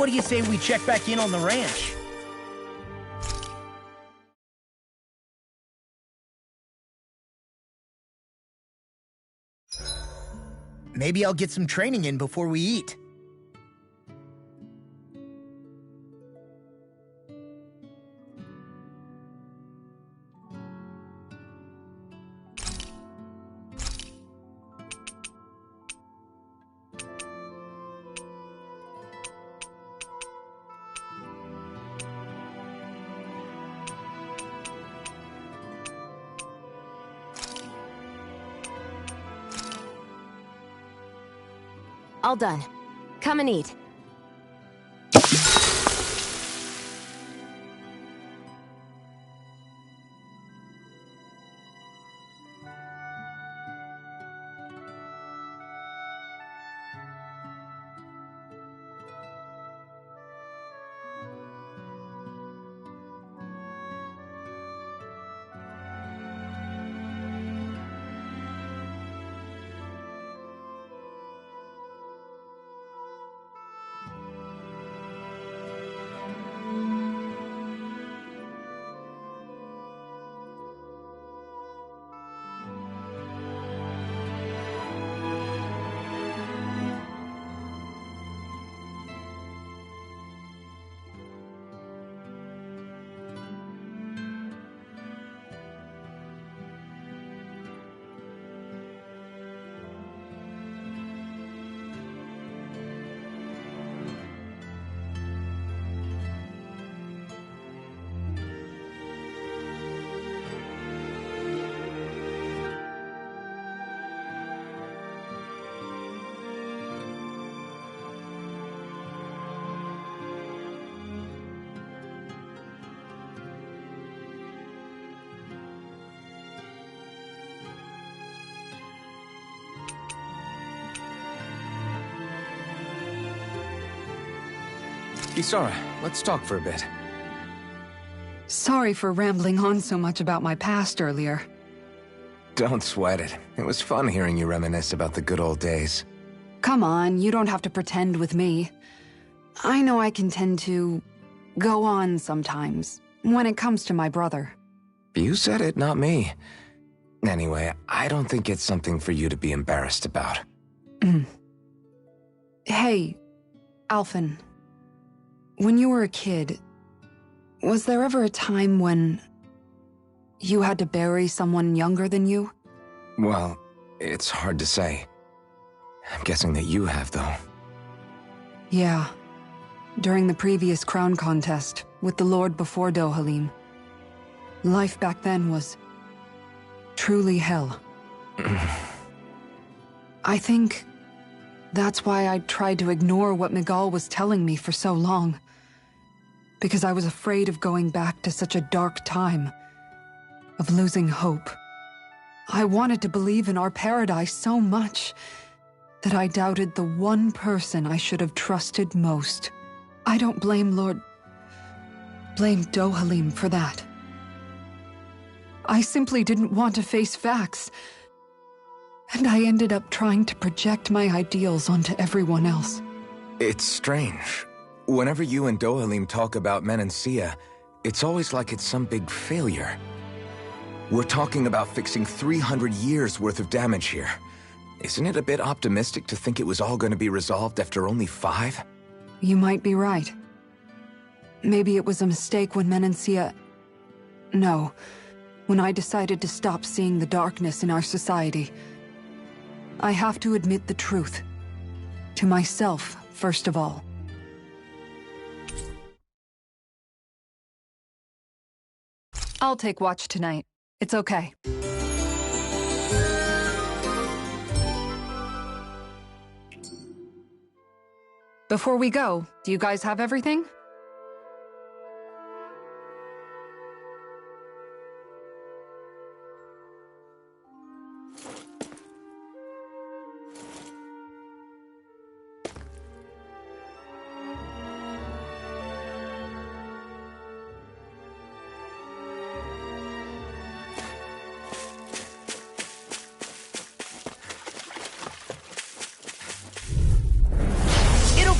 what do you say we check back in on the ranch? Maybe I'll get some training in before we eat. All done. Come and eat. Isara, let's talk for a bit. Sorry for rambling on so much about my past earlier. Don't sweat it. It was fun hearing you reminisce about the good old days. Come on, you don't have to pretend with me. I know I can tend to go on sometimes, when it comes to my brother. You said it, not me. Anyway, I don't think it's something for you to be embarrassed about. Hey, Alphen. When you were a kid, was there ever a time when you had to bury someone younger than you? Well, it's hard to say. I'm guessing that you have, though. Yeah. During the previous crown contest, with the Lord before Dohalim. Life back then was truly hell. I think that's why I tried to ignore what Miguel was telling me for so long. Because I was afraid of going back to such a dark time, of losing hope. I wanted to believe in our paradise so much that I doubted the one person I should have trusted most. I don't blame blame Dohalim for that. I simply didn't want to face facts, and I ended up trying to project my ideals onto everyone else. It's strange. Whenever you and Dohalim talk about Menancia, it's always like it's some big failure. We're talking about fixing 300 years worth of damage here. Isn't it a bit optimistic to think it was all going to be resolved after only 5? You might be right. Maybe it was a mistake when Menancia... No, when I decided to stop seeing the darkness in our society. I have to admit the truth. To myself, first of all. I'll take watch tonight. It's okay. Before we go, do you guys have everything?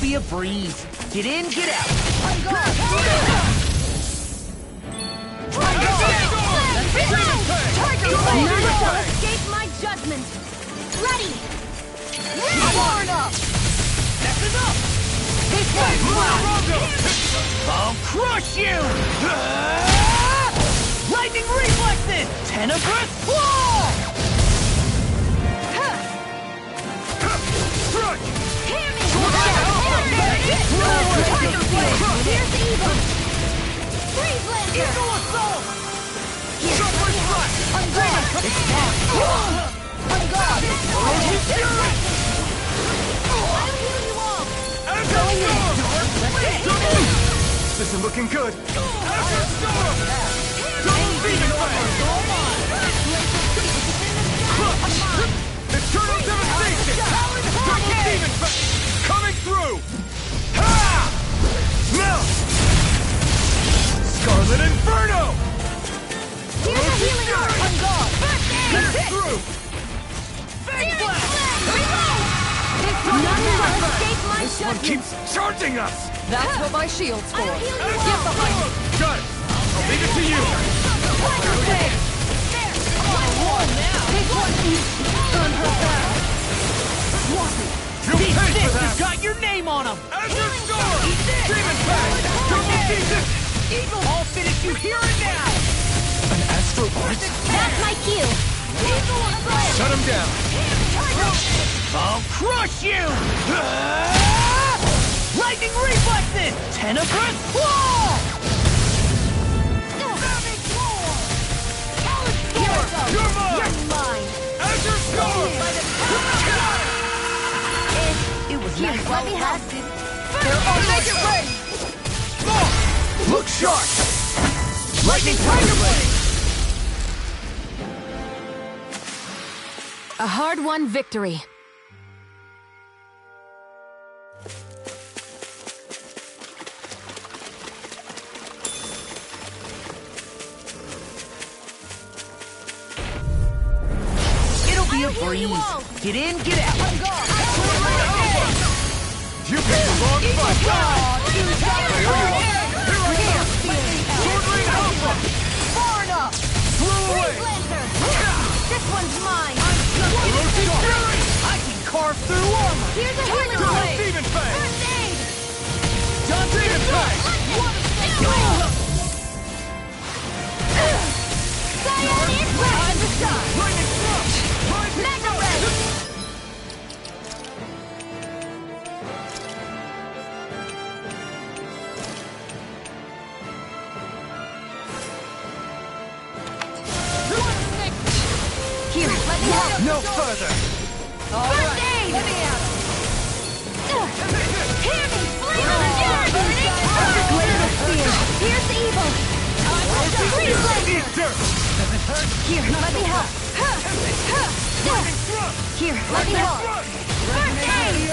Be a breeze. Get in, get out! None shall escape my judgment! Ready! Far enough! That's enough! This one's mine! I'll crush you! Lightning reflexes! Tenebrous claw! Strike! Hear me! Here's Here's evil! Freeze Lancer! Eagle assault! Shuffling strike! On guard! It's mine! On guard! Fury! I'll heal you all! This isn't looking good. Eternal devastation! Double demon coming through! Ha! Now! Scarlet Inferno! Here's a healing art! On guard! That's through! Fake blast! None shall escape my This one judgment! keeps charging us! That's what my shield's for. I'll heal you Get all! behind me! Got it! I'll leave it to you! There! This one is on her back. You'll pay for that! Has got your name on him! Azure Storm! Demon Fang! Double Demon! Evil! I'll finish you here and now! An astral arts? That's my cue! Shut him down! I'll crush you! Lightning reflexes! Tenebrous claw! You're mine! You're mine! Azure Storm! It was nice while it lasted. Make it rain! Look sharp! Lightning Tiger Blade! A hard-won victory. It'll be a I'll heal you breeze. all. Get in, get out. You picked the wrong fight! Sword Rain Alpha! Far enough! Flew away! Freeze Lancer! This one's mine! I can carve through armor! Here's a healing Double blade! Demon Fang! First aid! John Demon Fang! Scion Impact! Lightning Thrust! Mega Ray! Here, let me help. No further! First aid! Let me out! Hear me! Flame of the Earth! Blade of Spear. Here's the evil! Freeze Lancer! Eat dirt! Here, let me help. Here, let me help. First aid!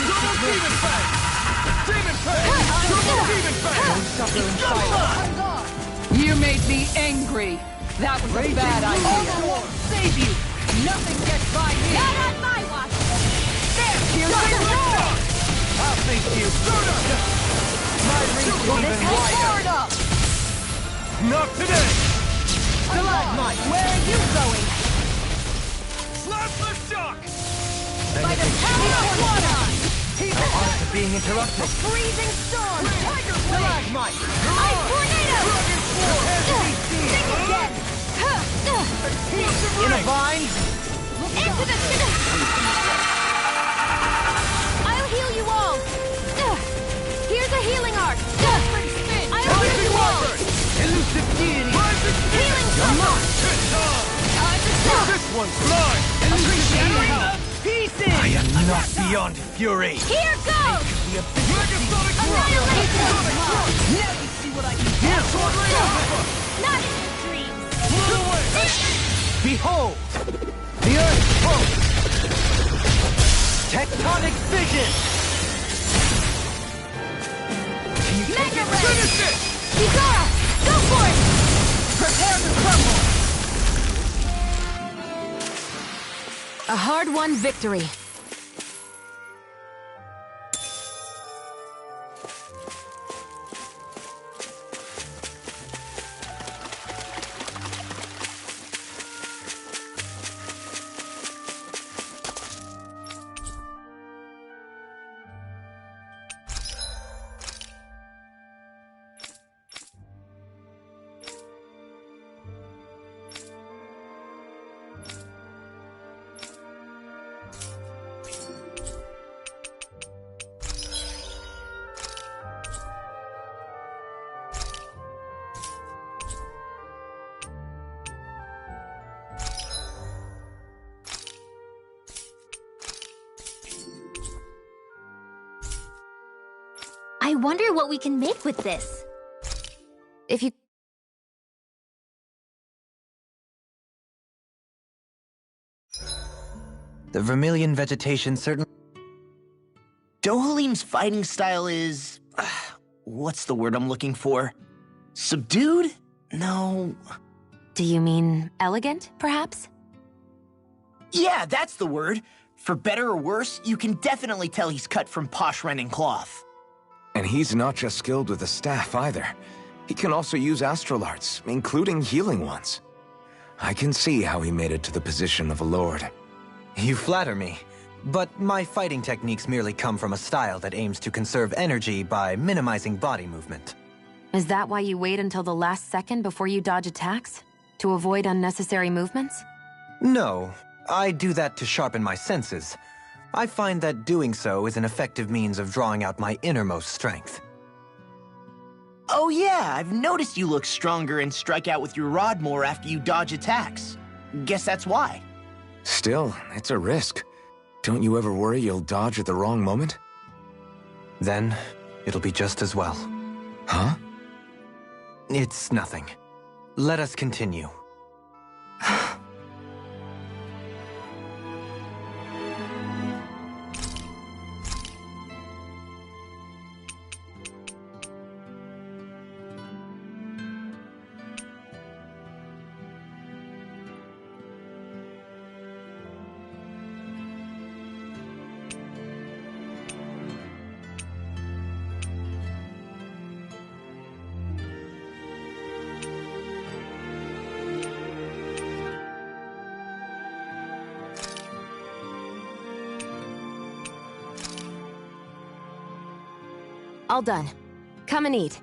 Double Demon Fang! Demon Fang! Double Demon Fang! Suffer in silence. You made me angry. That was a bad idea. Save you! Nothing gets by me. Not on my watch! There! Here's the roar. I'll thank you! My reach is even wider. Forward up! Not today! Stalagmite, where are you going? Slap the shock! By the power of water! After being interrupted. Freezing storm! Tiger Blade! Stalagmite! Ice tornado! Sing again! In a vine! Into the... I'll heal you all! Here's a healing arc! I'll heal you all! Elusive deity! Healing circle! This one's mine! Appreciate pieces! I am not beyond fury! Here goes! Megasonic Annihilation! Now you see what I can do! Sword Rain Alpha! Not in dreams! Flew away! Behold! The Earth pulse! Tectonic vision! Can you take Mega it? Ray! Finish it! Bizarre! Go for it! Prepare to crumble! A hard-won victory. I wonder what we can make with this. If you... The vermilion vegetation certainly... Dohalim's fighting style is... what's the word I'm looking for? Subdued? No... Do you mean elegant, perhaps? Yeah, that's the word. For better or worse, you can definitely tell he's cut from posh rending cloth. And he's not just skilled with the staff either. He can also use astral arts, including healing ones. I can see how he made it to the position of a lord. You flatter me. But my fighting techniques merely come from a style that aims to conserve energy by minimizing body movement. Is that why you wait until the last second before you dodge attacks? To avoid unnecessary movements? No, I do that to sharpen my senses. I find that doing so is an effective means of drawing out my innermost strength. Oh yeah, I've noticed you look stronger and strike out with your rod more after you dodge attacks. Guess that's why. Still, it's a risk. Don't you ever worry you'll dodge at the wrong moment? Then, it'll be just as well. Huh? It's nothing. Let us continue. All done. Come and eat.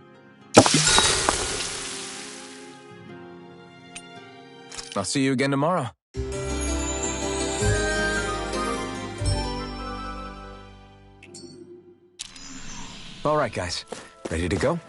I'll see you again tomorrow. All right, guys. Ready to go?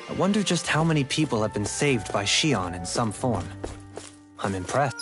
I wonder just how many people have been saved by Shion in some form. I'm impressed.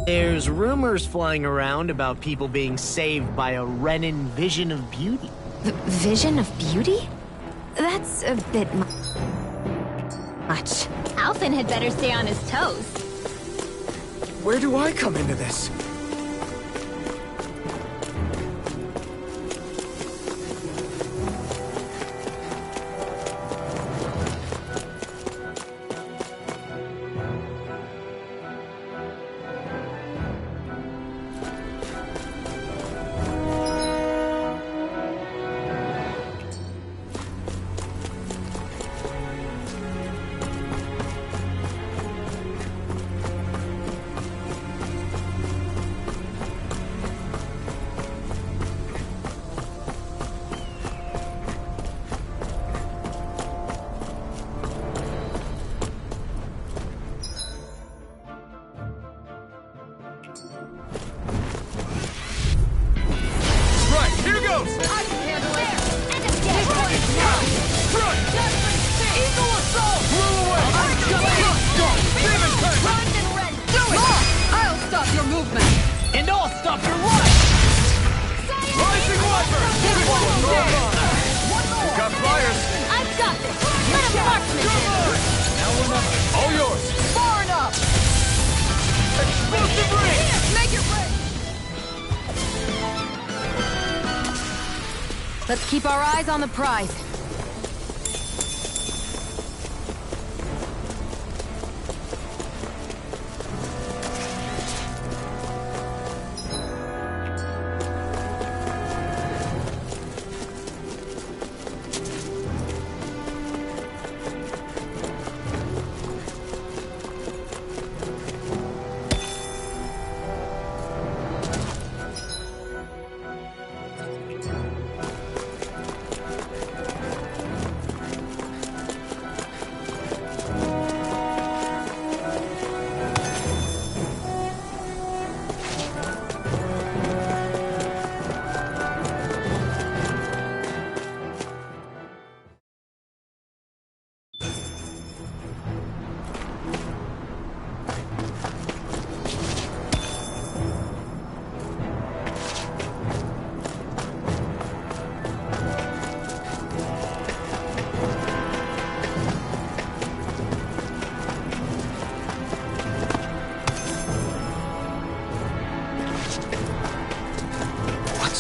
There's rumors flying around about people being saved by a Renin vision of beauty. Vision of beauty? That's a bit much. Alphen had better stay on his toes. Where do I come into this? Let's keep our eyes on the prize.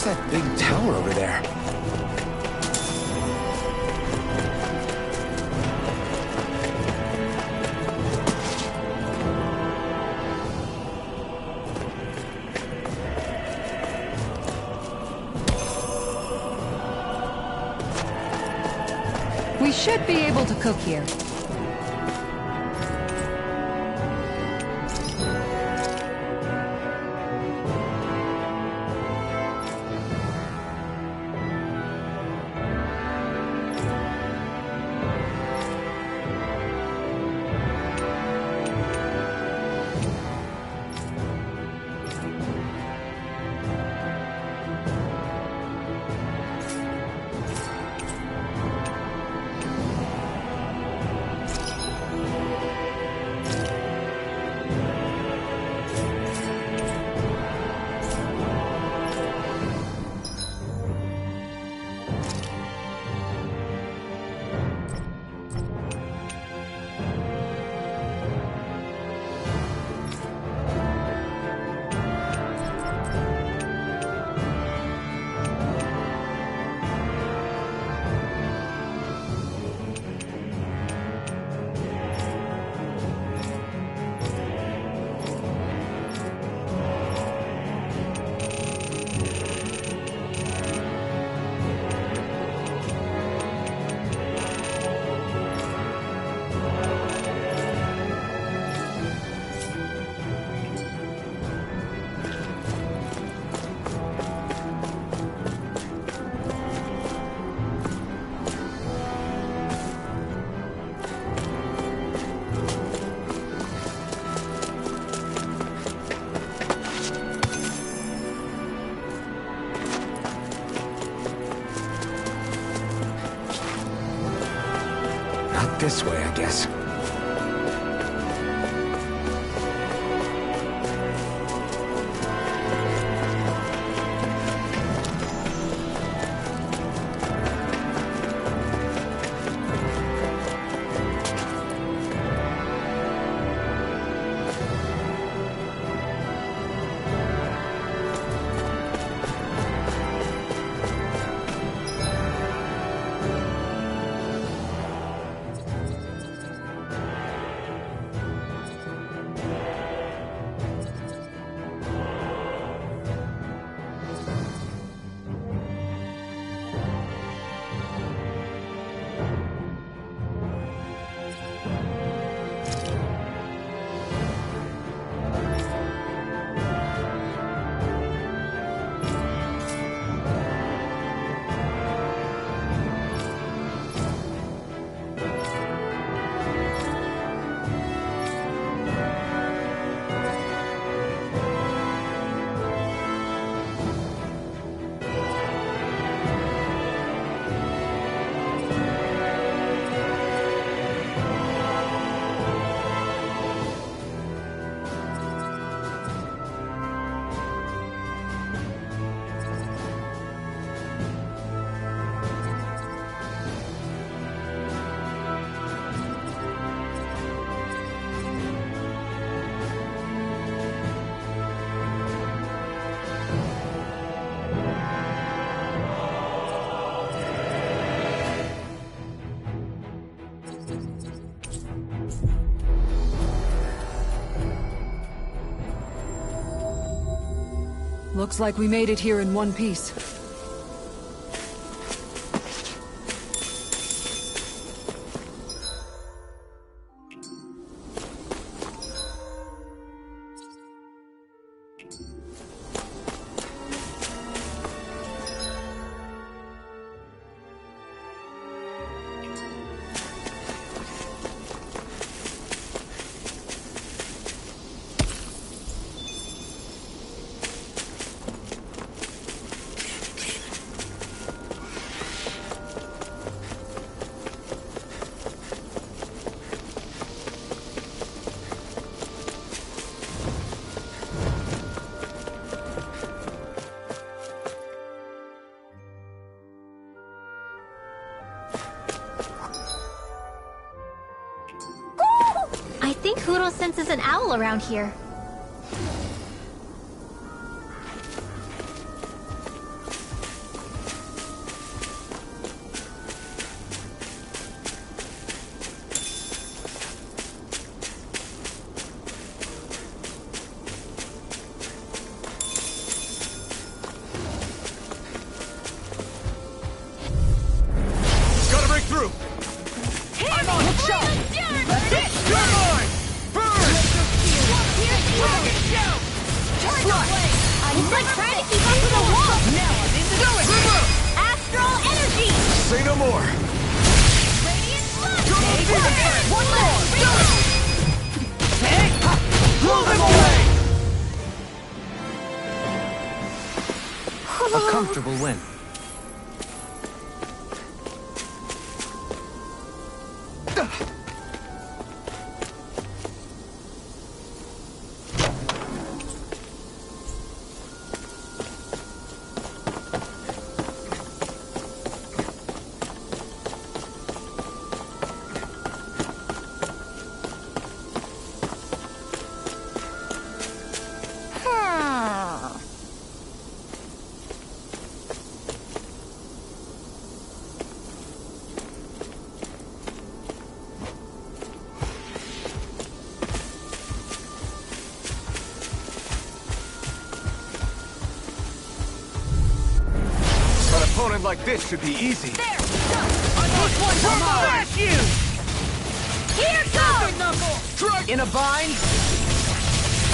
What's that big tower over there? We should be able to cook here. This way, I guess. Looks like we made it here in one piece. I think Huro senses an owl around here. Gotta break through! I'm on! Look sharp! That's it! You're mine! Burn! It's like trying to keep up with a wall! Now I'm into it! Astral energy! Say no more! Radiant blast! One more! Hey! Blow them away! A comfortable win. An opponent like this should be easy. There! Smash you! Here goes! In a bind?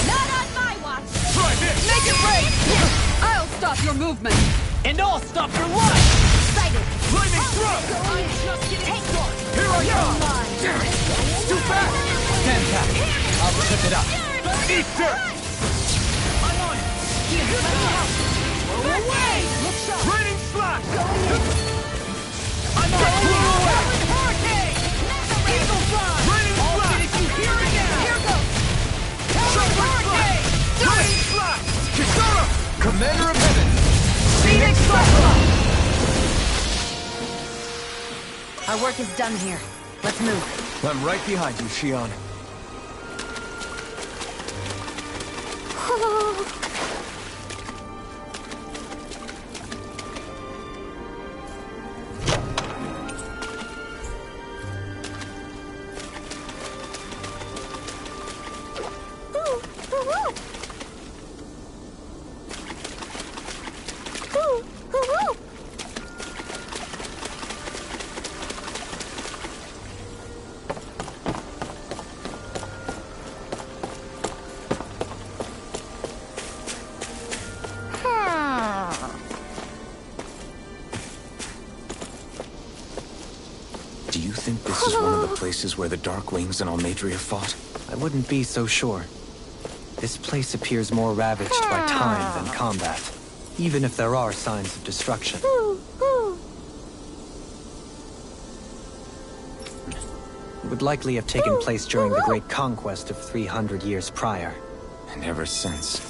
Not on my watch! Try this! Make it break! I'll stop your movement! And I'll stop your life! Excited! Lightning thrust! I'm just getting started! Here I come! Damn it! Too fast! Stand back. I'll trip it up. Eat dirt! I'm on it! Blow away! Raining slash! I'm on it! Blow away! Hurricane! Eagle fly! Raining slash! If you hear it now! Here goes! Hurricane! Raining slash! Kisara! Commander of Heaven! Phoenix Cyclone! Our work is done here. Let's move. I'm right behind you, Shion. Do you think this is one of the places where the Dark Wings and Almadria fought? I wouldn't be so sure. This place appears more ravaged by time than combat, even if there are signs of destruction. It would likely have taken place during the Great Conquest of 300 years prior. And ever since.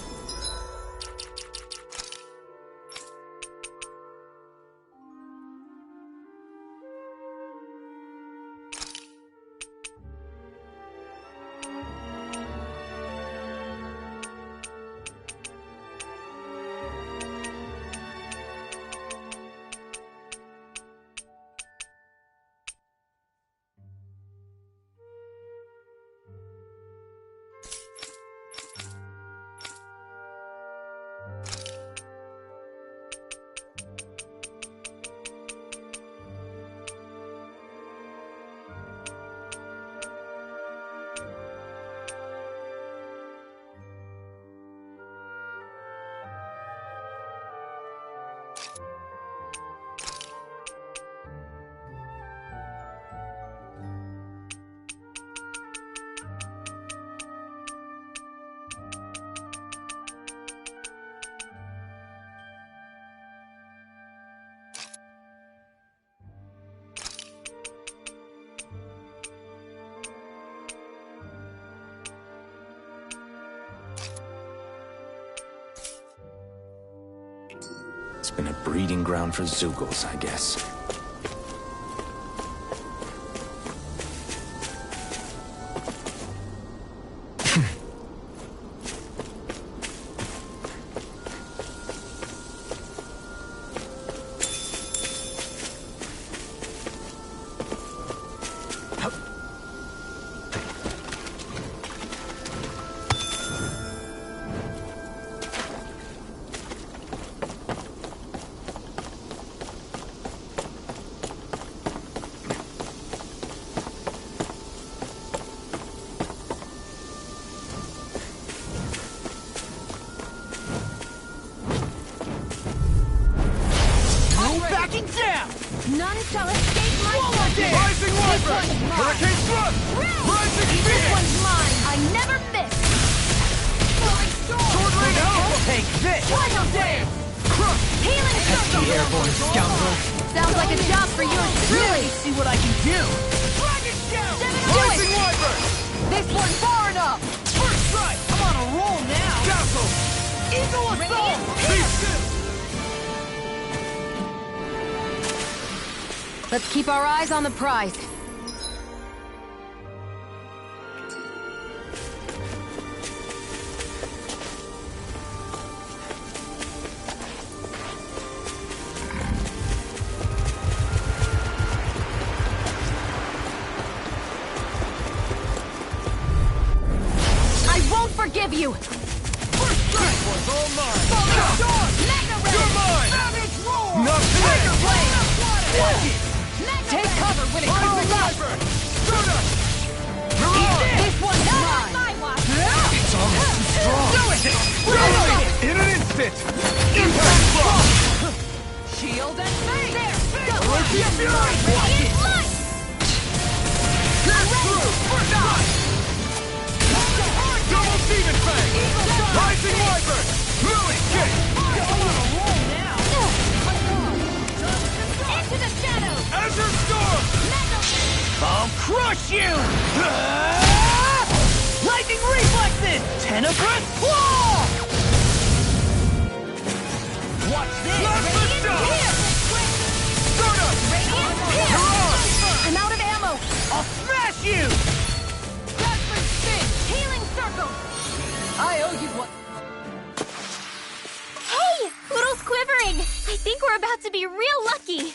It's been a breeding ground for Zeugles, I guess. None shall escape my judgment! Rising Wyvern! This one's mine! Hurricane Thrust! Rising This Phoenix! one's mine! I never miss! Flowing storm! Sword Rain Alpha! Take this! Final dance! Healing circle! Airborne scoundrel! Sounds like a job for you truly! See what I can do! Dragon Shout! Do Rising it! Wyvern! This one's far enough! First strike! I'm on a roll now! Dazzle! Eagle Assault! Be still! Let's keep our eyes on the prize. I won't forgive you! First strike was all mine! Falling storm! Mega Ray! You're mine! Savage roar! Not Tiger today! Blade! Watch it! Take cover when it Rising calls out! Wyvern! Shoot us! This one's not my watch! It's almost too strong! Do it! In an instant! Impact block! Shield and face! There! Radiant Fury! Watch it! Light! Pierce through! First strike! Double Demon Fang! Rising Wyvern! Louis Kick! Into the shadows! Azure Storm! I'll crush you! Lightning Reflexes! Tenebrous Claw! Watch this! Plasma Shot! Stardust! You're on! I'm out of ammo! I'll smash you! Jasper Spin! Healing circle! I owe you one. Hey! Poodle's quivering! I think we're about to be real lucky!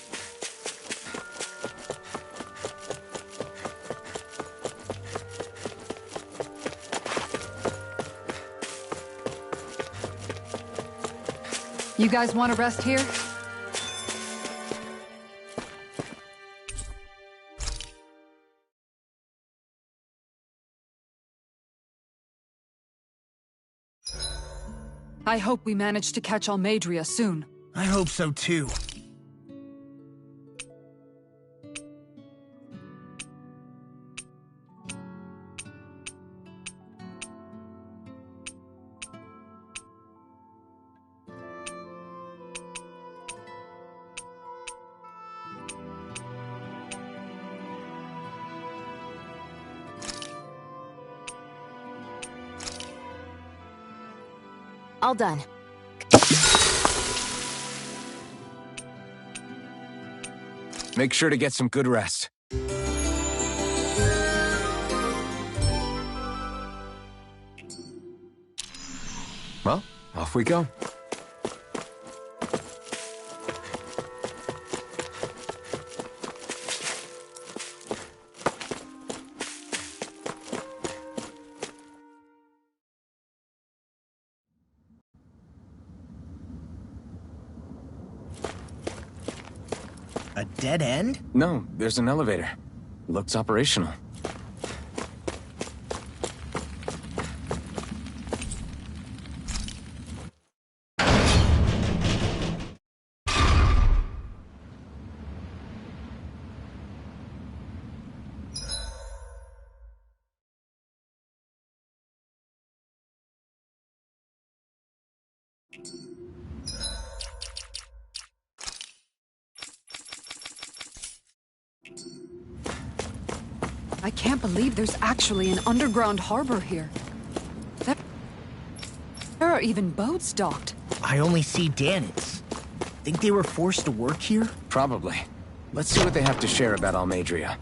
You guys want to rest here? I hope we manage to catch Almadria soon. I hope so too. All done. Make sure to get some good rest. Well, off we go. A dead end? No, there's an elevator. Looks operational. I can't believe there's actually an underground harbor here. There are even boats docked. I only see Danitz. Think they were forced to work here? Probably. Let's see what they have to share about Almadria.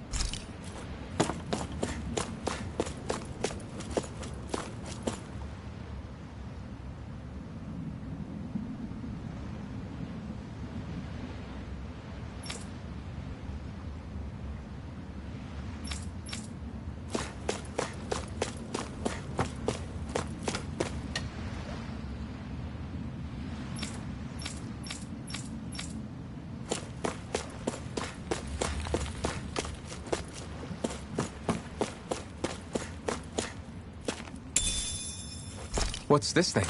What's this thing?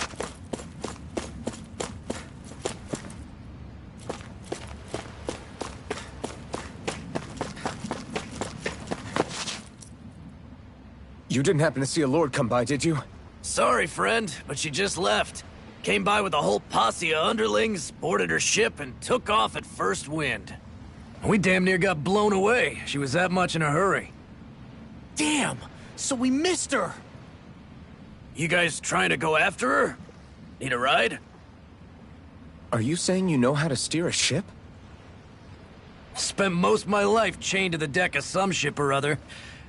You didn't happen to see a lord come by, did you? Sorry, friend, but she just left. Came by with a whole posse of underlings, boarded her ship, and took off at first wind. We damn near got blown away. She was that much in a hurry. Damn! So we missed her! You guys trying to go after her? Need a ride? Are you saying you know how to steer a ship? Spent most of my life chained to the deck of some ship or other.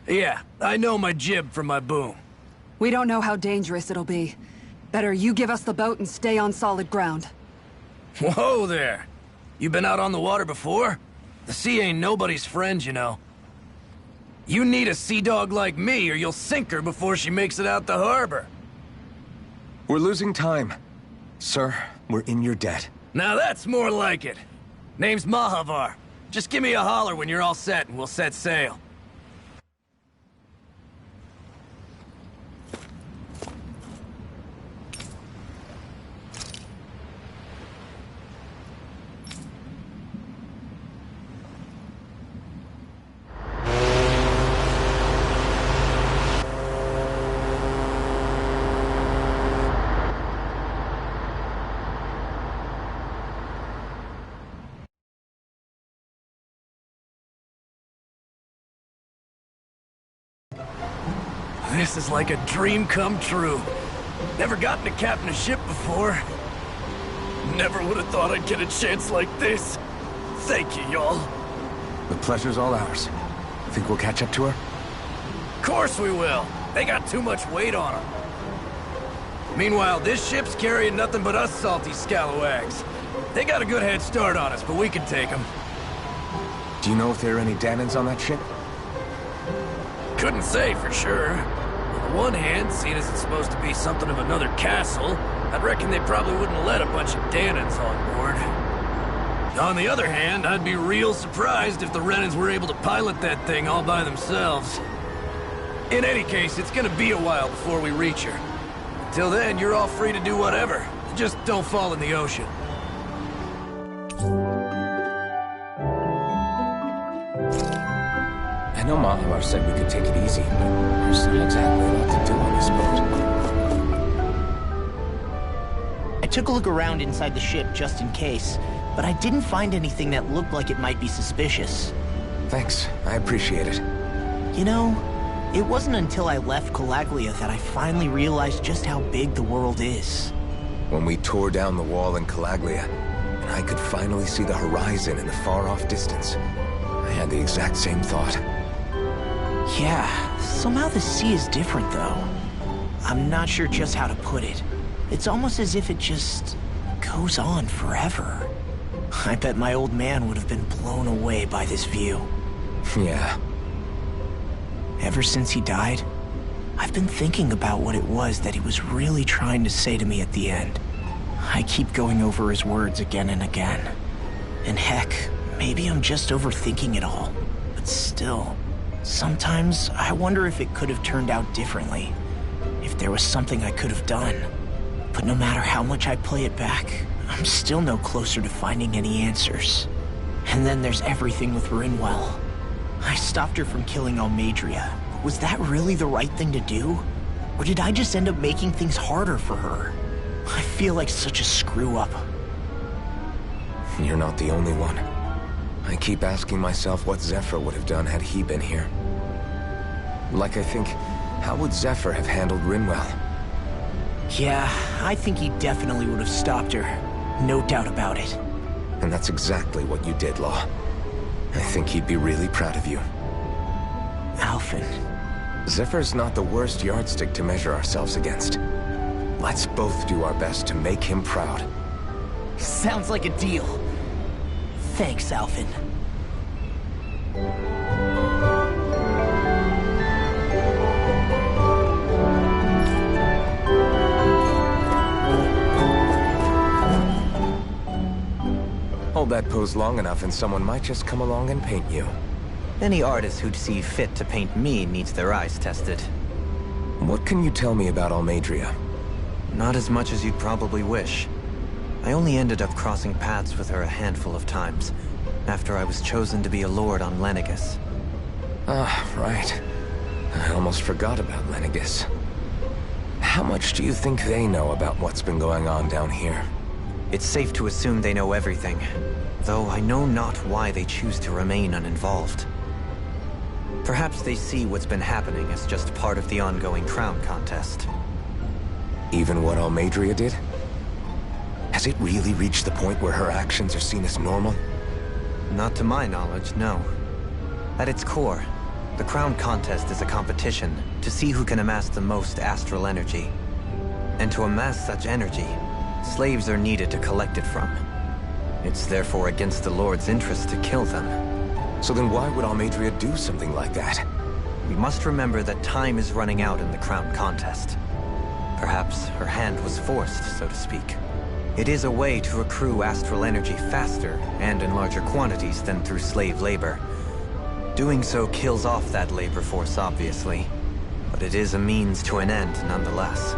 Yeah, I know my jib from my boom. We don't know how dangerous it'll be. Better you give us the boat and stay on solid ground. Whoa there! You been out on the water before? The sea ain't nobody's friend, you know. You need a sea dog like me, or you'll sink her before she makes it out the harbor. We're losing time. Sir, we're in your debt. Now that's more like it. Name's Mahavar. Just give me a holler when you're all set and we'll set sail. This is like a dream come true. Never gotten to captain a ship before. Never would have thought I'd get a chance like this. Thank you, y'all. The pleasure's all ours. Think we'll catch up to her? Of course we will. They got too much weight on them. Meanwhile, this ship's carrying nothing but us salty scalawags. They got a good head start on us, but we can take them. Do you know if there are any Danans on that ship? Couldn't say for sure. On the one hand, seeing as it's supposed to be something of another castle, I'd reckon they probably wouldn't let a bunch of Danans on board. On the other hand, I'd be real surprised if the Renans were able to pilot that thing all by themselves. In any case, it's gonna be a while before we reach her. Till then, you're all free to do whatever. Just don't fall in the ocean. I know Mahavar said we could take it easy, but there's not exactly a lot to do on this boat. I took a look around inside the ship just in case, but I didn't find anything that looked like it might be suspicious. Thanks, I appreciate it. You know, it wasn't until I left Calaglia that I finally realized just how big the world is. When we tore down the wall in Calaglia, and I could finally see the horizon in the far-off distance, I had the exact same thought. Yeah, somehow the sea is different though. I'm not sure just how to put it. It's almost as if it just goes on forever. I bet my old man would have been blown away by this view. Yeah. Ever since he died, I've been thinking about what it was that he was really trying to say to me at the end. I keep going over his words again and again. And heck, maybe I'm just overthinking it all. But still, sometimes I wonder if it could have turned out differently. If there was something I could have done. But no matter how much I play it back, I'm still no closer to finding any answers. And then there's everything with Rinwell. I stopped her from killing Almadria. Was that really the right thing to do? Or did I just end up making things harder for her? I feel like such a screw-up. You're not the only one. I keep asking myself what Zephyr would have done had he been here. Like I think, how would Zephyr have handled Rinwell? Yeah, I think he definitely would have stopped her. No doubt about it. And that's exactly what you did, Law. I think he'd be really proud of you. Alphen. Zephyr's not the worst yardstick to measure ourselves against. Let's both do our best to make him proud. Sounds like a deal. Thanks, Alphen. Hold that pose long enough and someone might just come along and paint you. Any artist who'd see fit to paint me needs their eyes tested. What can you tell me about Almeidrea? Not as much as you'd probably wish. I only ended up crossing paths with her a handful of times, after I was chosen to be a lord on Lenegus. Ah, right. I almost forgot about Lenegus. How much do you think they know about what's been going on down here? It's safe to assume they know everything, though I know not why they choose to remain uninvolved. Perhaps they see what's been happening as just part of the ongoing crown contest. Even what Almeidrea did? Has it really reached the point where her actions are seen as normal? Not to my knowledge, no. At its core, the crown contest is a competition to see who can amass the most astral energy. And to amass such energy, slaves are needed to collect it from. It's therefore against the Lord's interest to kill them. So then why would Almeidrea do something like that? We must remember that time is running out in the crown contest. Perhaps her hand was forced, so to speak. It is a way to accrue astral energy faster and in larger quantities than through slave labor. Doing so kills off that labor force, obviously, but it is a means to an end nonetheless.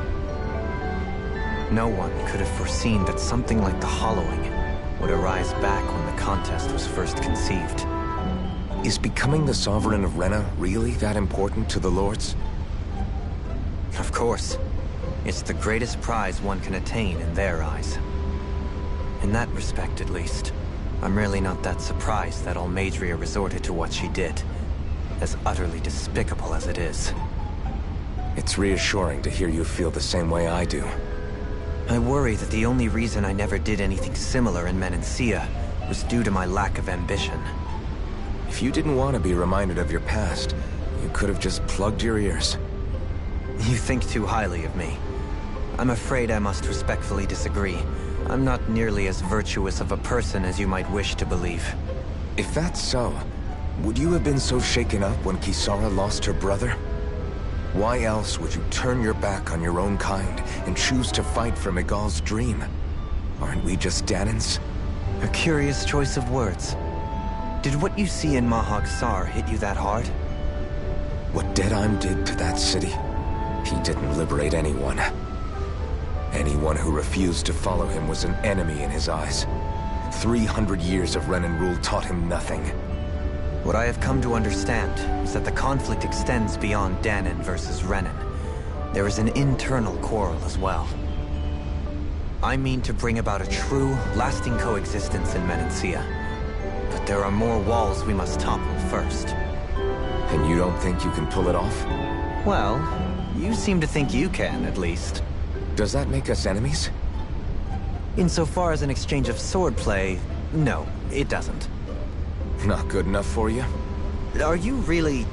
No one could have foreseen that something like the Hollowing would arise back when the contest was first conceived. Is becoming the Sovereign of Renna really that important to the Lords? Of course. It's the greatest prize one can attain in their eyes. In that respect, at least, I'm really not that surprised that Almeidrea resorted to what she did, as utterly despicable as it is. It's reassuring to hear you feel the same way I do. I worry that the only reason I never did anything similar in Menancia was due to my lack of ambition. If you didn't want to be reminded of your past, you could have just plugged your ears. You think too highly of me. I'm afraid I must respectfully disagree. I'm not nearly as virtuous of a person as you might wish to believe. If that's so, would you have been so shaken up when Kisara lost her brother? Why else would you turn your back on your own kind and choose to fight for Miguel's dream? Aren't we just Danans? A curious choice of words. Did what you see in Mahag Sar hit you that hard? What Deadheim did to that city, he didn't liberate anyone. Anyone who refused to follow him was an enemy in his eyes. 300 years of Renan rule taught him nothing. What I have come to understand is that the conflict extends beyond Danan versus Renan. There is an internal quarrel as well. I mean to bring about a true, lasting coexistence in Menancia. But there are more walls we must topple first. And you don't think you can pull it off? Well, you seem to think you can, at least. Does that make us enemies? Insofar as an exchange of swordplay, no, it doesn't. Not good enough for you? Are you really...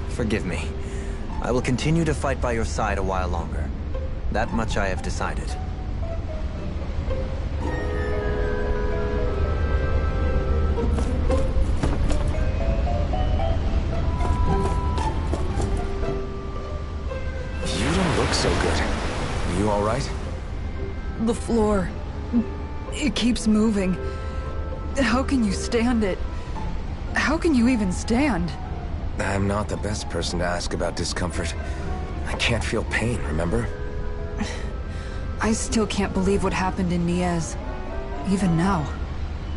Forgive me. I will continue to fight by your side a while longer. That much I have decided. You don't look so good. Are you all right? The floor. It keeps moving. How can you stand it? How can you even stand? I'm not the best person to ask about discomfort. I can't feel pain, remember? I still can't believe what happened in Niez. Even now.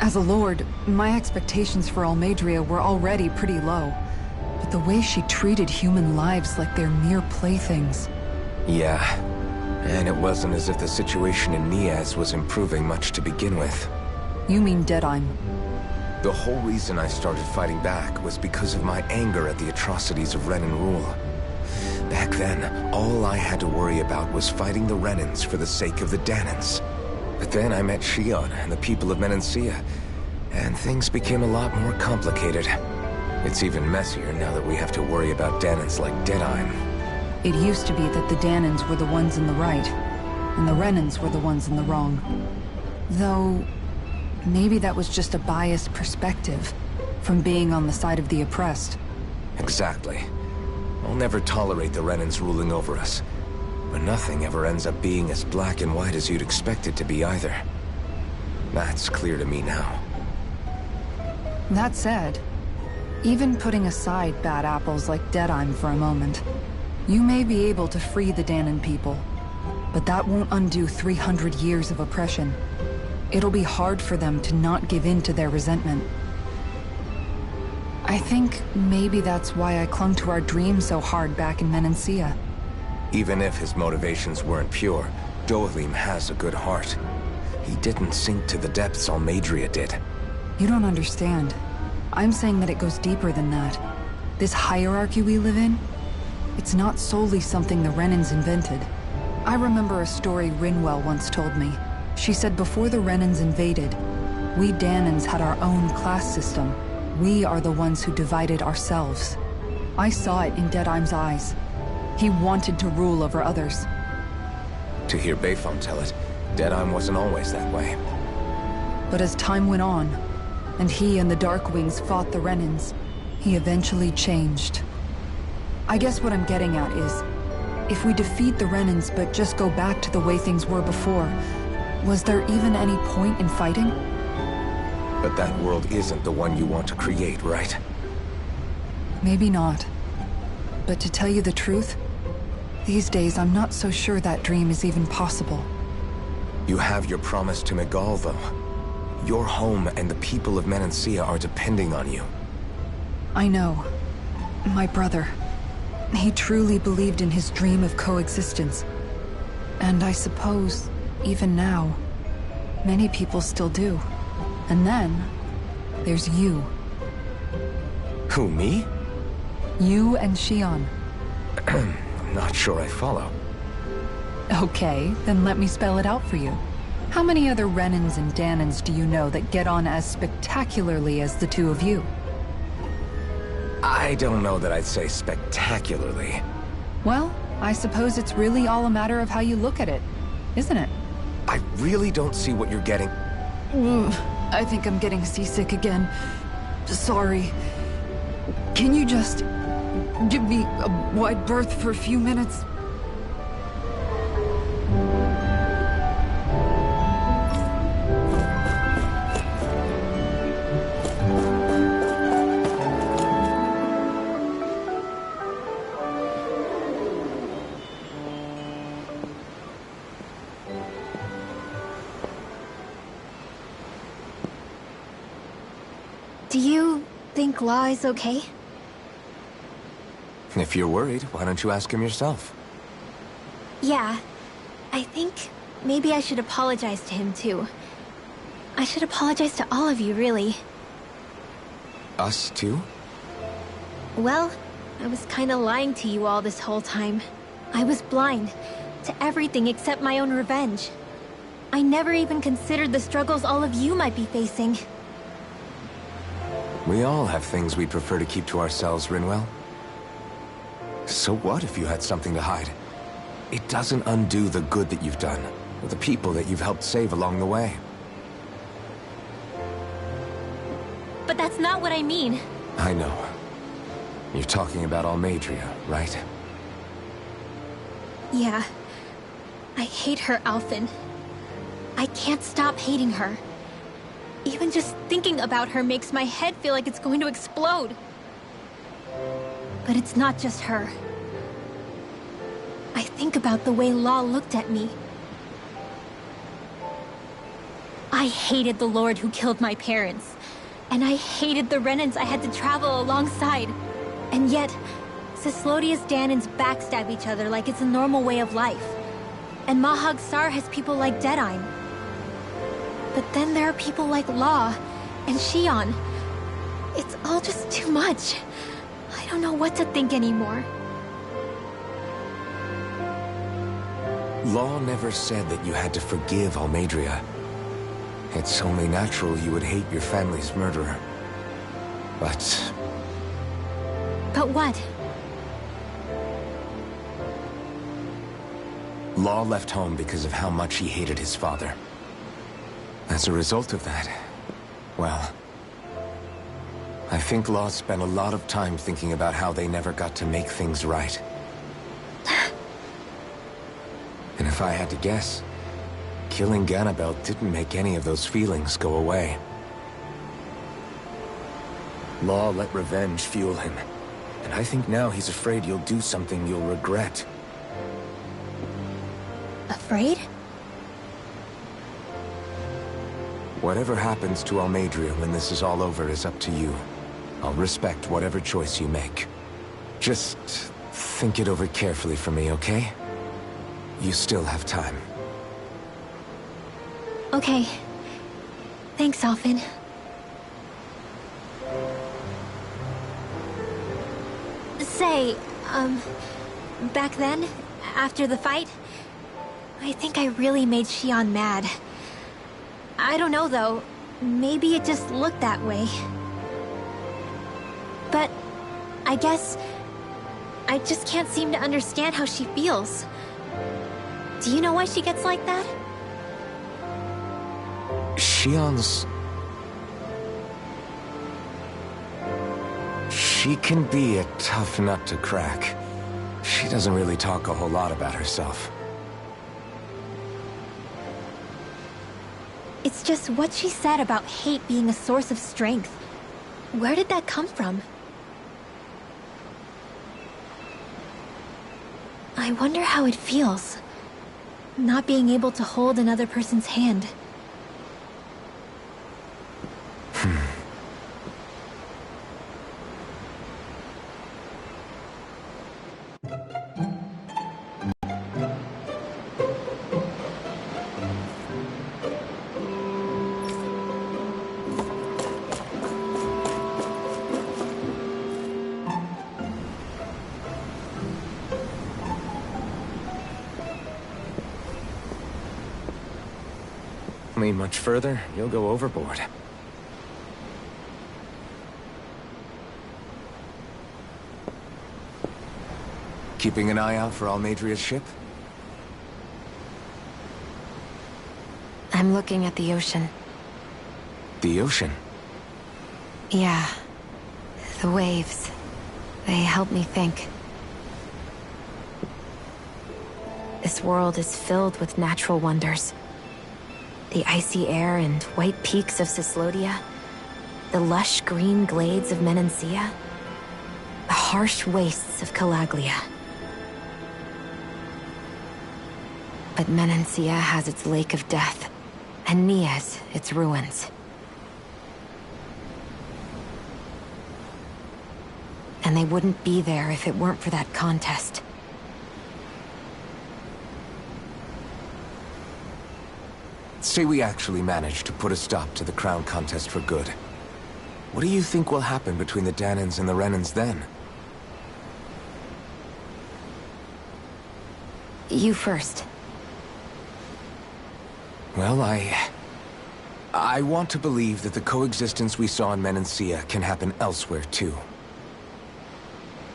As a lord, my expectations for Almeidrea were already pretty low. But the way she treated human lives like they're mere playthings. Yeah. And it wasn't as if the situation in Niez was improving much to begin with. You mean Deadheim? The whole reason I started fighting back was because of my anger at the atrocities of Renan rule. Back then, all I had to worry about was fighting the Renans for the sake of the Danans. But then I met Shion and the people of Menancia, and things became a lot more complicated. It's even messier now that we have to worry about Danans like Deadeye. It used to be that the Danans were the ones in the right, and the Renans were the ones in the wrong. Though, maybe that was just a biased perspective from being on the side of the oppressed. Exactly. I'll never tolerate the Renans ruling over us. But nothing ever ends up being as black and white as you'd expect it to be either. That's clear to me now. That said, even putting aside bad apples like Deadeye for a moment, you may be able to free the Danan people, but that won't undo 300 years of oppression. It'll be hard for them to not give in to their resentment. I think maybe that's why I clung to our dream so hard back in Menancia. Even if his motivations weren't pure, Dohalim has a good heart. He didn't sink to the depths Almadria did. You don't understand. I'm saying that it goes deeper than that. This hierarchy we live in, it's not solely something the Renans invented. I remember a story Rinwell once told me. She said before the Renans invaded, we Danans had our own class system. We are the ones who divided ourselves. I saw it in Deadeye's eyes. He wanted to rule over others. To hear Bayfon tell it, Deadeye wasn't always that way. But as time went on, and he and the Darkwings fought the Renans, he eventually changed. I guess what I'm getting at is, if we defeat the Renans but just go back to the way things were before, was there even any point in fighting? But that world isn't the one you want to create, right? Maybe not. But to tell you the truth, these days I'm not so sure that dream is even possible. You have your promise to Miguel, though. Your home and the people of Menancia are depending on you. I know. My brother. He truly believed in his dream of coexistence. And I suppose, even now, many people still do. And then, there's you. Who, me? You and Shion. I'm not sure I follow. Okay, then let me spell it out for you. How many other Renans and Danans do you know that get on as spectacularly as the two of you? I don't know that I'd say spectacularly. Well, I suppose it's really all a matter of how you look at it, isn't it? I really don't see what you're getting. I think I'm getting seasick again. Sorry. Can you just give me a wide berth for a few minutes? Do you think Law is okay? If you're worried, why don't you ask him yourself? Yeah. I think maybe I should apologize to him too. I should apologize to all of you, really. Us too? Well, I was kinda lying to you all this whole time. I was blind to everything except my own revenge. I never even considered the struggles all of you might be facing. We all have things we'd prefer to keep to ourselves, Rinwell. So what if you had something to hide? It doesn't undo the good that you've done, or the people that you've helped save along the way. But that's not what I mean. I know. You're talking about Almadria, right? Yeah. I hate her, Alphen. I can't stop hating her. Even just thinking about her makes my head feel like it's going to explode. But it's not just her. I think about the way Law looked at me. I hated the Lord who killed my parents. And I hated the Renans I had to travel alongside. And yet, Cislodia's Danans backstab each other like it's a normal way of life. And Mahag Sar has people like Deadeye. But then there are people like Law and Shion. It's all just too much. I don't know what to think anymore. Law never said that you had to forgive Almadria. It's only natural you would hate your family's murderer. But... But what? Law left home because of how much he hated his father. As a result of that, well... I think Law spent a lot of time thinking about how they never got to make things right. And if I had to guess, killing Ganabel didn't make any of those feelings go away. Law let revenge fuel him, and I think now he's afraid you'll do something you'll regret. Afraid? Whatever happens to Almadria when this is all over is up to you. I'll respect whatever choice you make. Just think it over carefully for me, okay? You still have time. Okay. Thanks, Alphen. Say, back then, after the fight, I think I really made Xion mad. I don't know, though. Maybe it just looked that way. But I guess I just can't seem to understand how she feels. Do you know why she gets like that? Xion's... She can be a tough nut to crack. She doesn't really talk a whole lot about herself. It's just what she said about hate being a source of strength. Where did that come from? I wonder how it feels, not being able to hold another person's hand. Lean much further, you'll go overboard. Keeping an eye out for Almadria's ship? I'm looking at the ocean. The ocean? Yeah. The waves. They help me think. This world is filled with natural wonders. The icy air and white peaks of Cyslodia, the lush green glades of Menancia, the harsh wastes of Calaglia. But Menancia has its Lake of Death, and Nias its ruins. And they wouldn't be there if it weren't for that contest. Say we actually manage to put a stop to the crown contest for good. What do you think will happen between the Danans and the Renans then? You first. Well, I want to believe that the coexistence we saw in Menancia can happen elsewhere, too.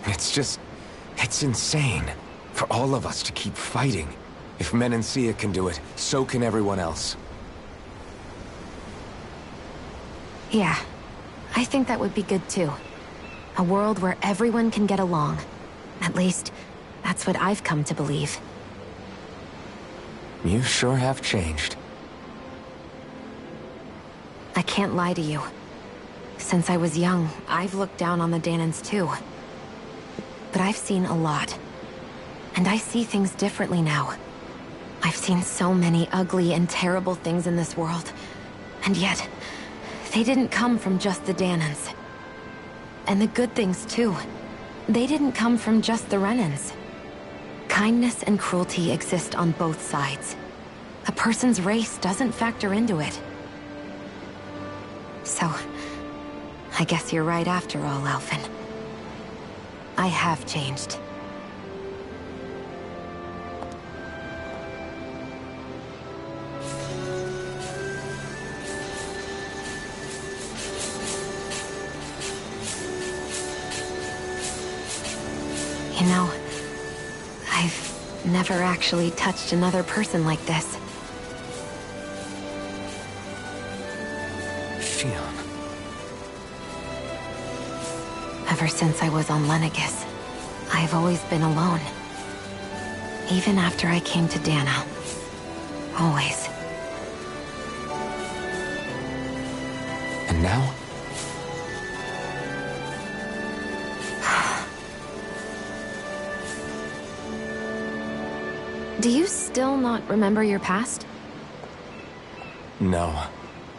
It's insane for all of us to keep fighting. If Menancia can do it, so can everyone else. Yeah, I think that would be good too. A world where everyone can get along. At least, that's what I've come to believe. You sure have changed. I can't lie to you. Since I was young, I've looked down on the Danans too. But I've seen a lot. And I see things differently now. I've seen so many ugly and terrible things in this world. And yet, they didn't come from just the Danans. And the good things too. They didn't come from just the Renans. Kindness and cruelty exist on both sides. A person's race doesn't factor into it. So, I guess you're right after all, Alphen. I have changed. You know, I've never actually touched another person like this. Shion. Ever since I was on Lenegis, I've always been alone. Even after I came to Dana. Always. And now? Do you still not remember your past? No.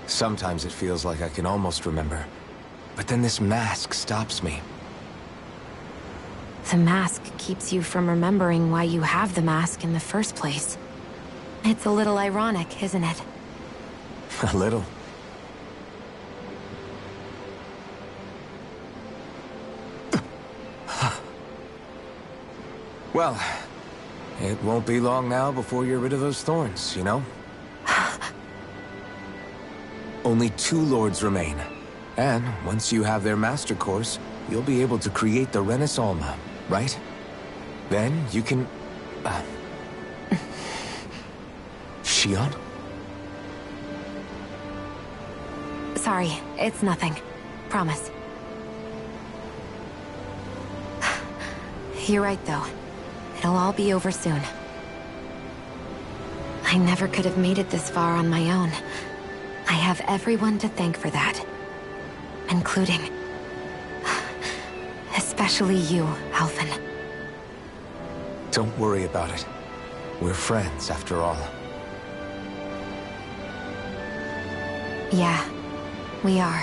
Sometimes it feels like I can almost remember. But then this mask stops me. The mask keeps you from remembering why you have the mask in the first place. It's a little ironic, isn't it? A little. Well, it won't be long now before you're rid of those thorns, you know? Only 2 lords remain. And once you have their master course, you'll be able to create the Renis Alma, right? Then you can... Shion? Sorry, it's nothing. Promise. You're right, though. It'll all be over soon. I never could have made it this far on my own. I have everyone to thank for that. Including... especially you, Alphen. Don't worry about it. We're friends, after all. Yeah, we are.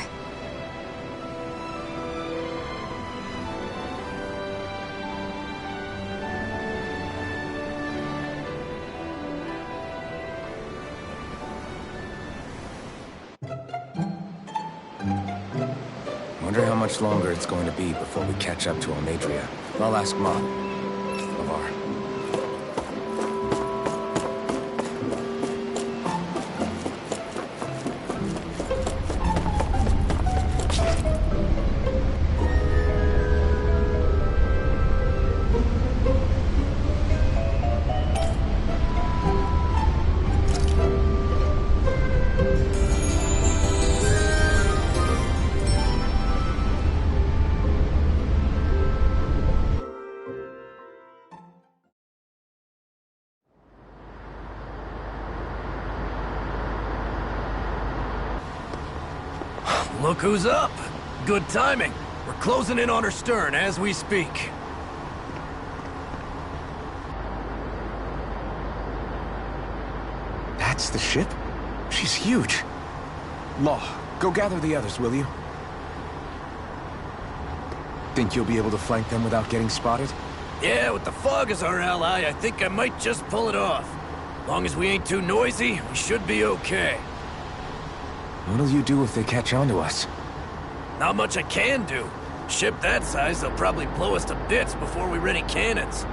Wonder how much longer it's going to be before we catch up to Almadria. I'll ask Mom. Lavar. Look who's up! Good timing. We're closing in on her stern as we speak. That's the ship? She's huge. Law, go gather the others, will you? Think you'll be able to flank them without getting spotted? Yeah, with the fog as our ally, I think I might just pull it off. Long as we ain't too noisy, we should be okay. What'll you do if they catch on to us? Not much I can do. Ship that size, they'll probably blow us to bits before we ready cannons.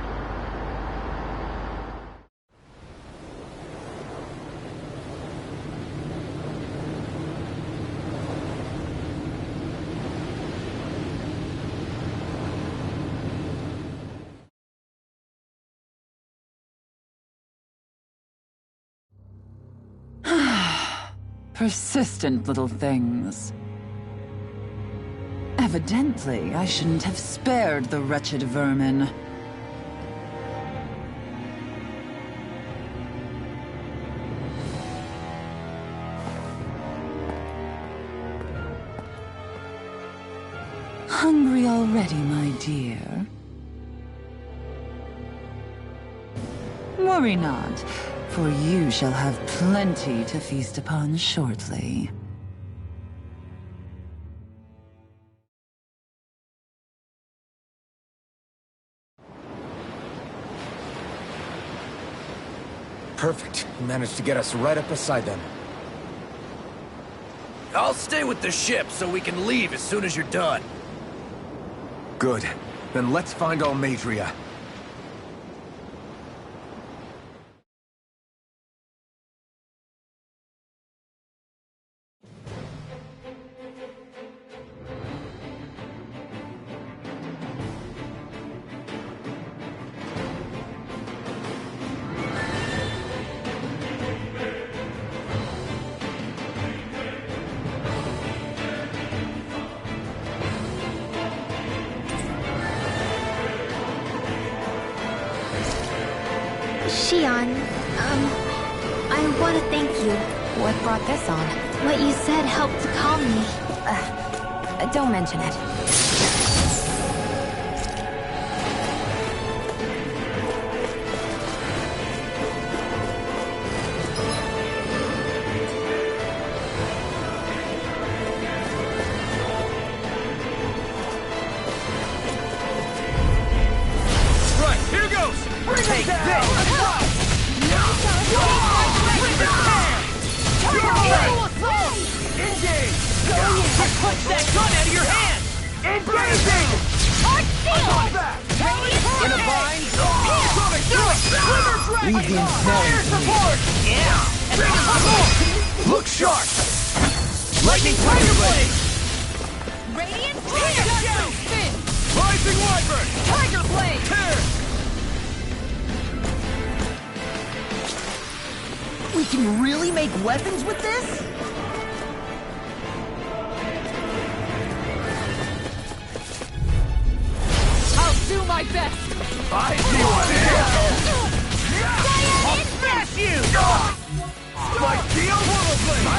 Persistent little things. Evidently, I shouldn't have spared the wretched vermin. Hungry already, my dear? Worry not, for you shall have plenty to feast upon shortly. Perfect. You managed to get us right up beside them. I'll stay with the ship so we can leave as soon as you're done. Good. Then let's find Almadria. Shion, I want to thank you. What brought this on? What you said helped to calm me. Don't mention it. Right, here goes! Bring it down! Engage! Punch that gun out of your hand! Engaging! In a bind! Leave the ensnaring to me. Support! Yeah! Look sharp! Lightning Tiger Blade! Radiant Tiger Spin! Rising Wyvern! Tiger Blade! Tear! We can really make weapons with this? I'll do my best! I see what it is! I'll smash you! My deal will blade!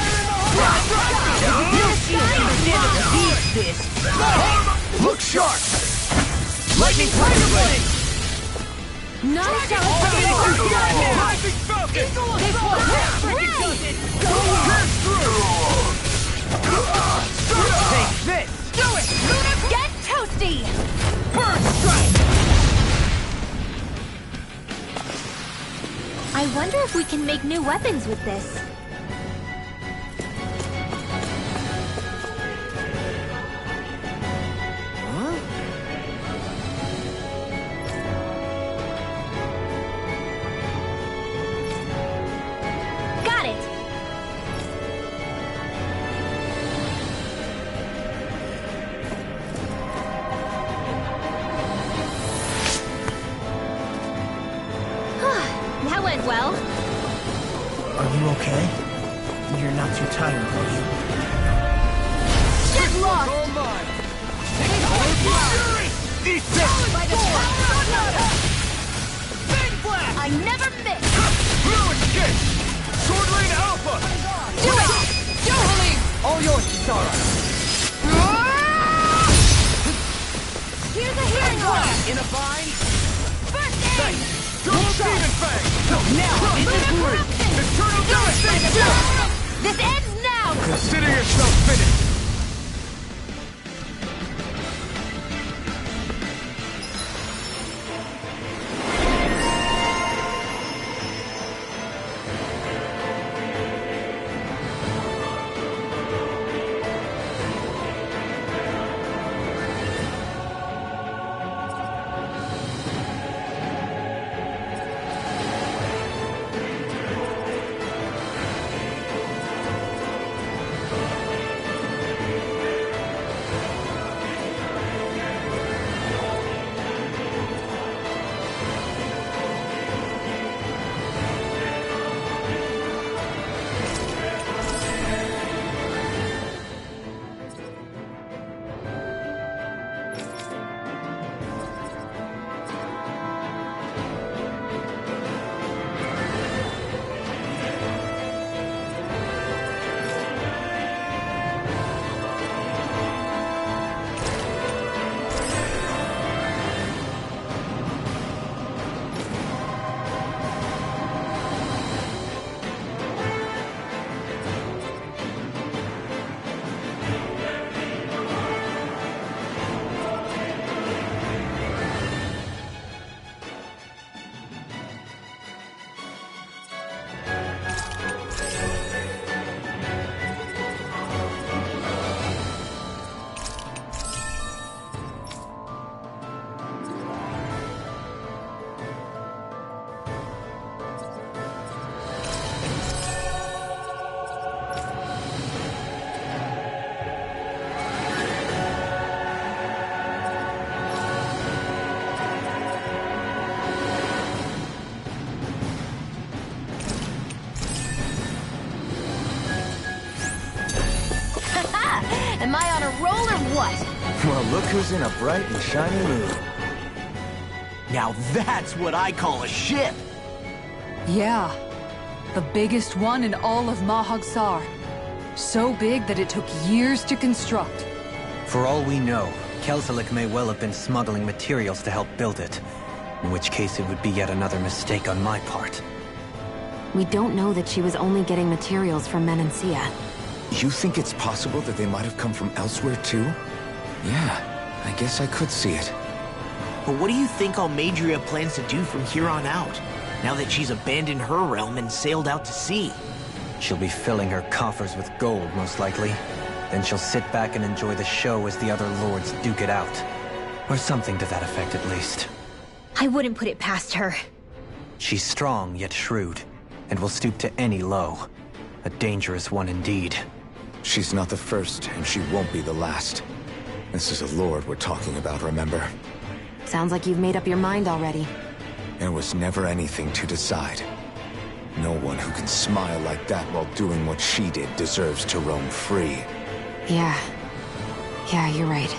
Look sharp! Lightning Tiger Blade! None shall Rising Falcon! This will Pierce through! Take this! do it! Get toasty! First strike! I wonder if we can make new weapons with this. Got it! That went well. Are you okay? You're not too tired, are you? Get lost! All mine! Fury! Eat this! By the power! Big blast! I never miss! Fluid kick! Sword Rain Alpha! Do it! Jubilee! All yours, Kisara! Here's a healing blast! In a bind! First aid! Double Demon Fang! Now, Eternal Devastation! this ends now! Consider yourself finished! Am I on a roll or what? Well, look who's in a bright and shiny mood. Now that's what I call a ship! Yeah. The biggest one in all of Mahag-Sar. So big that it took years to construct. For all we know, Kelzelik may well have been smuggling materials to help build it. In which case it would be yet another mistake on my part. We don't know that she was only getting materials from Menancia. You think it's possible that they might have come from elsewhere too? Yeah, I guess I could see it. But what do you think Almadria plans to do from here on out, now that she's abandoned her realm and sailed out to sea? She'll be filling her coffers with gold, most likely. Then she'll sit back and enjoy the show as the other lords duke it out. Or something to that effect, at least. I wouldn't put it past her. She's strong, yet shrewd, and will stoop to any low. A dangerous one indeed. She's not the first, and she won't be the last. This is a lord we're talking about, remember? Sounds like you've made up your mind already. There was never anything to decide. No one who can smile like that while doing what she did deserves to roam free. Yeah. Yeah, you're right.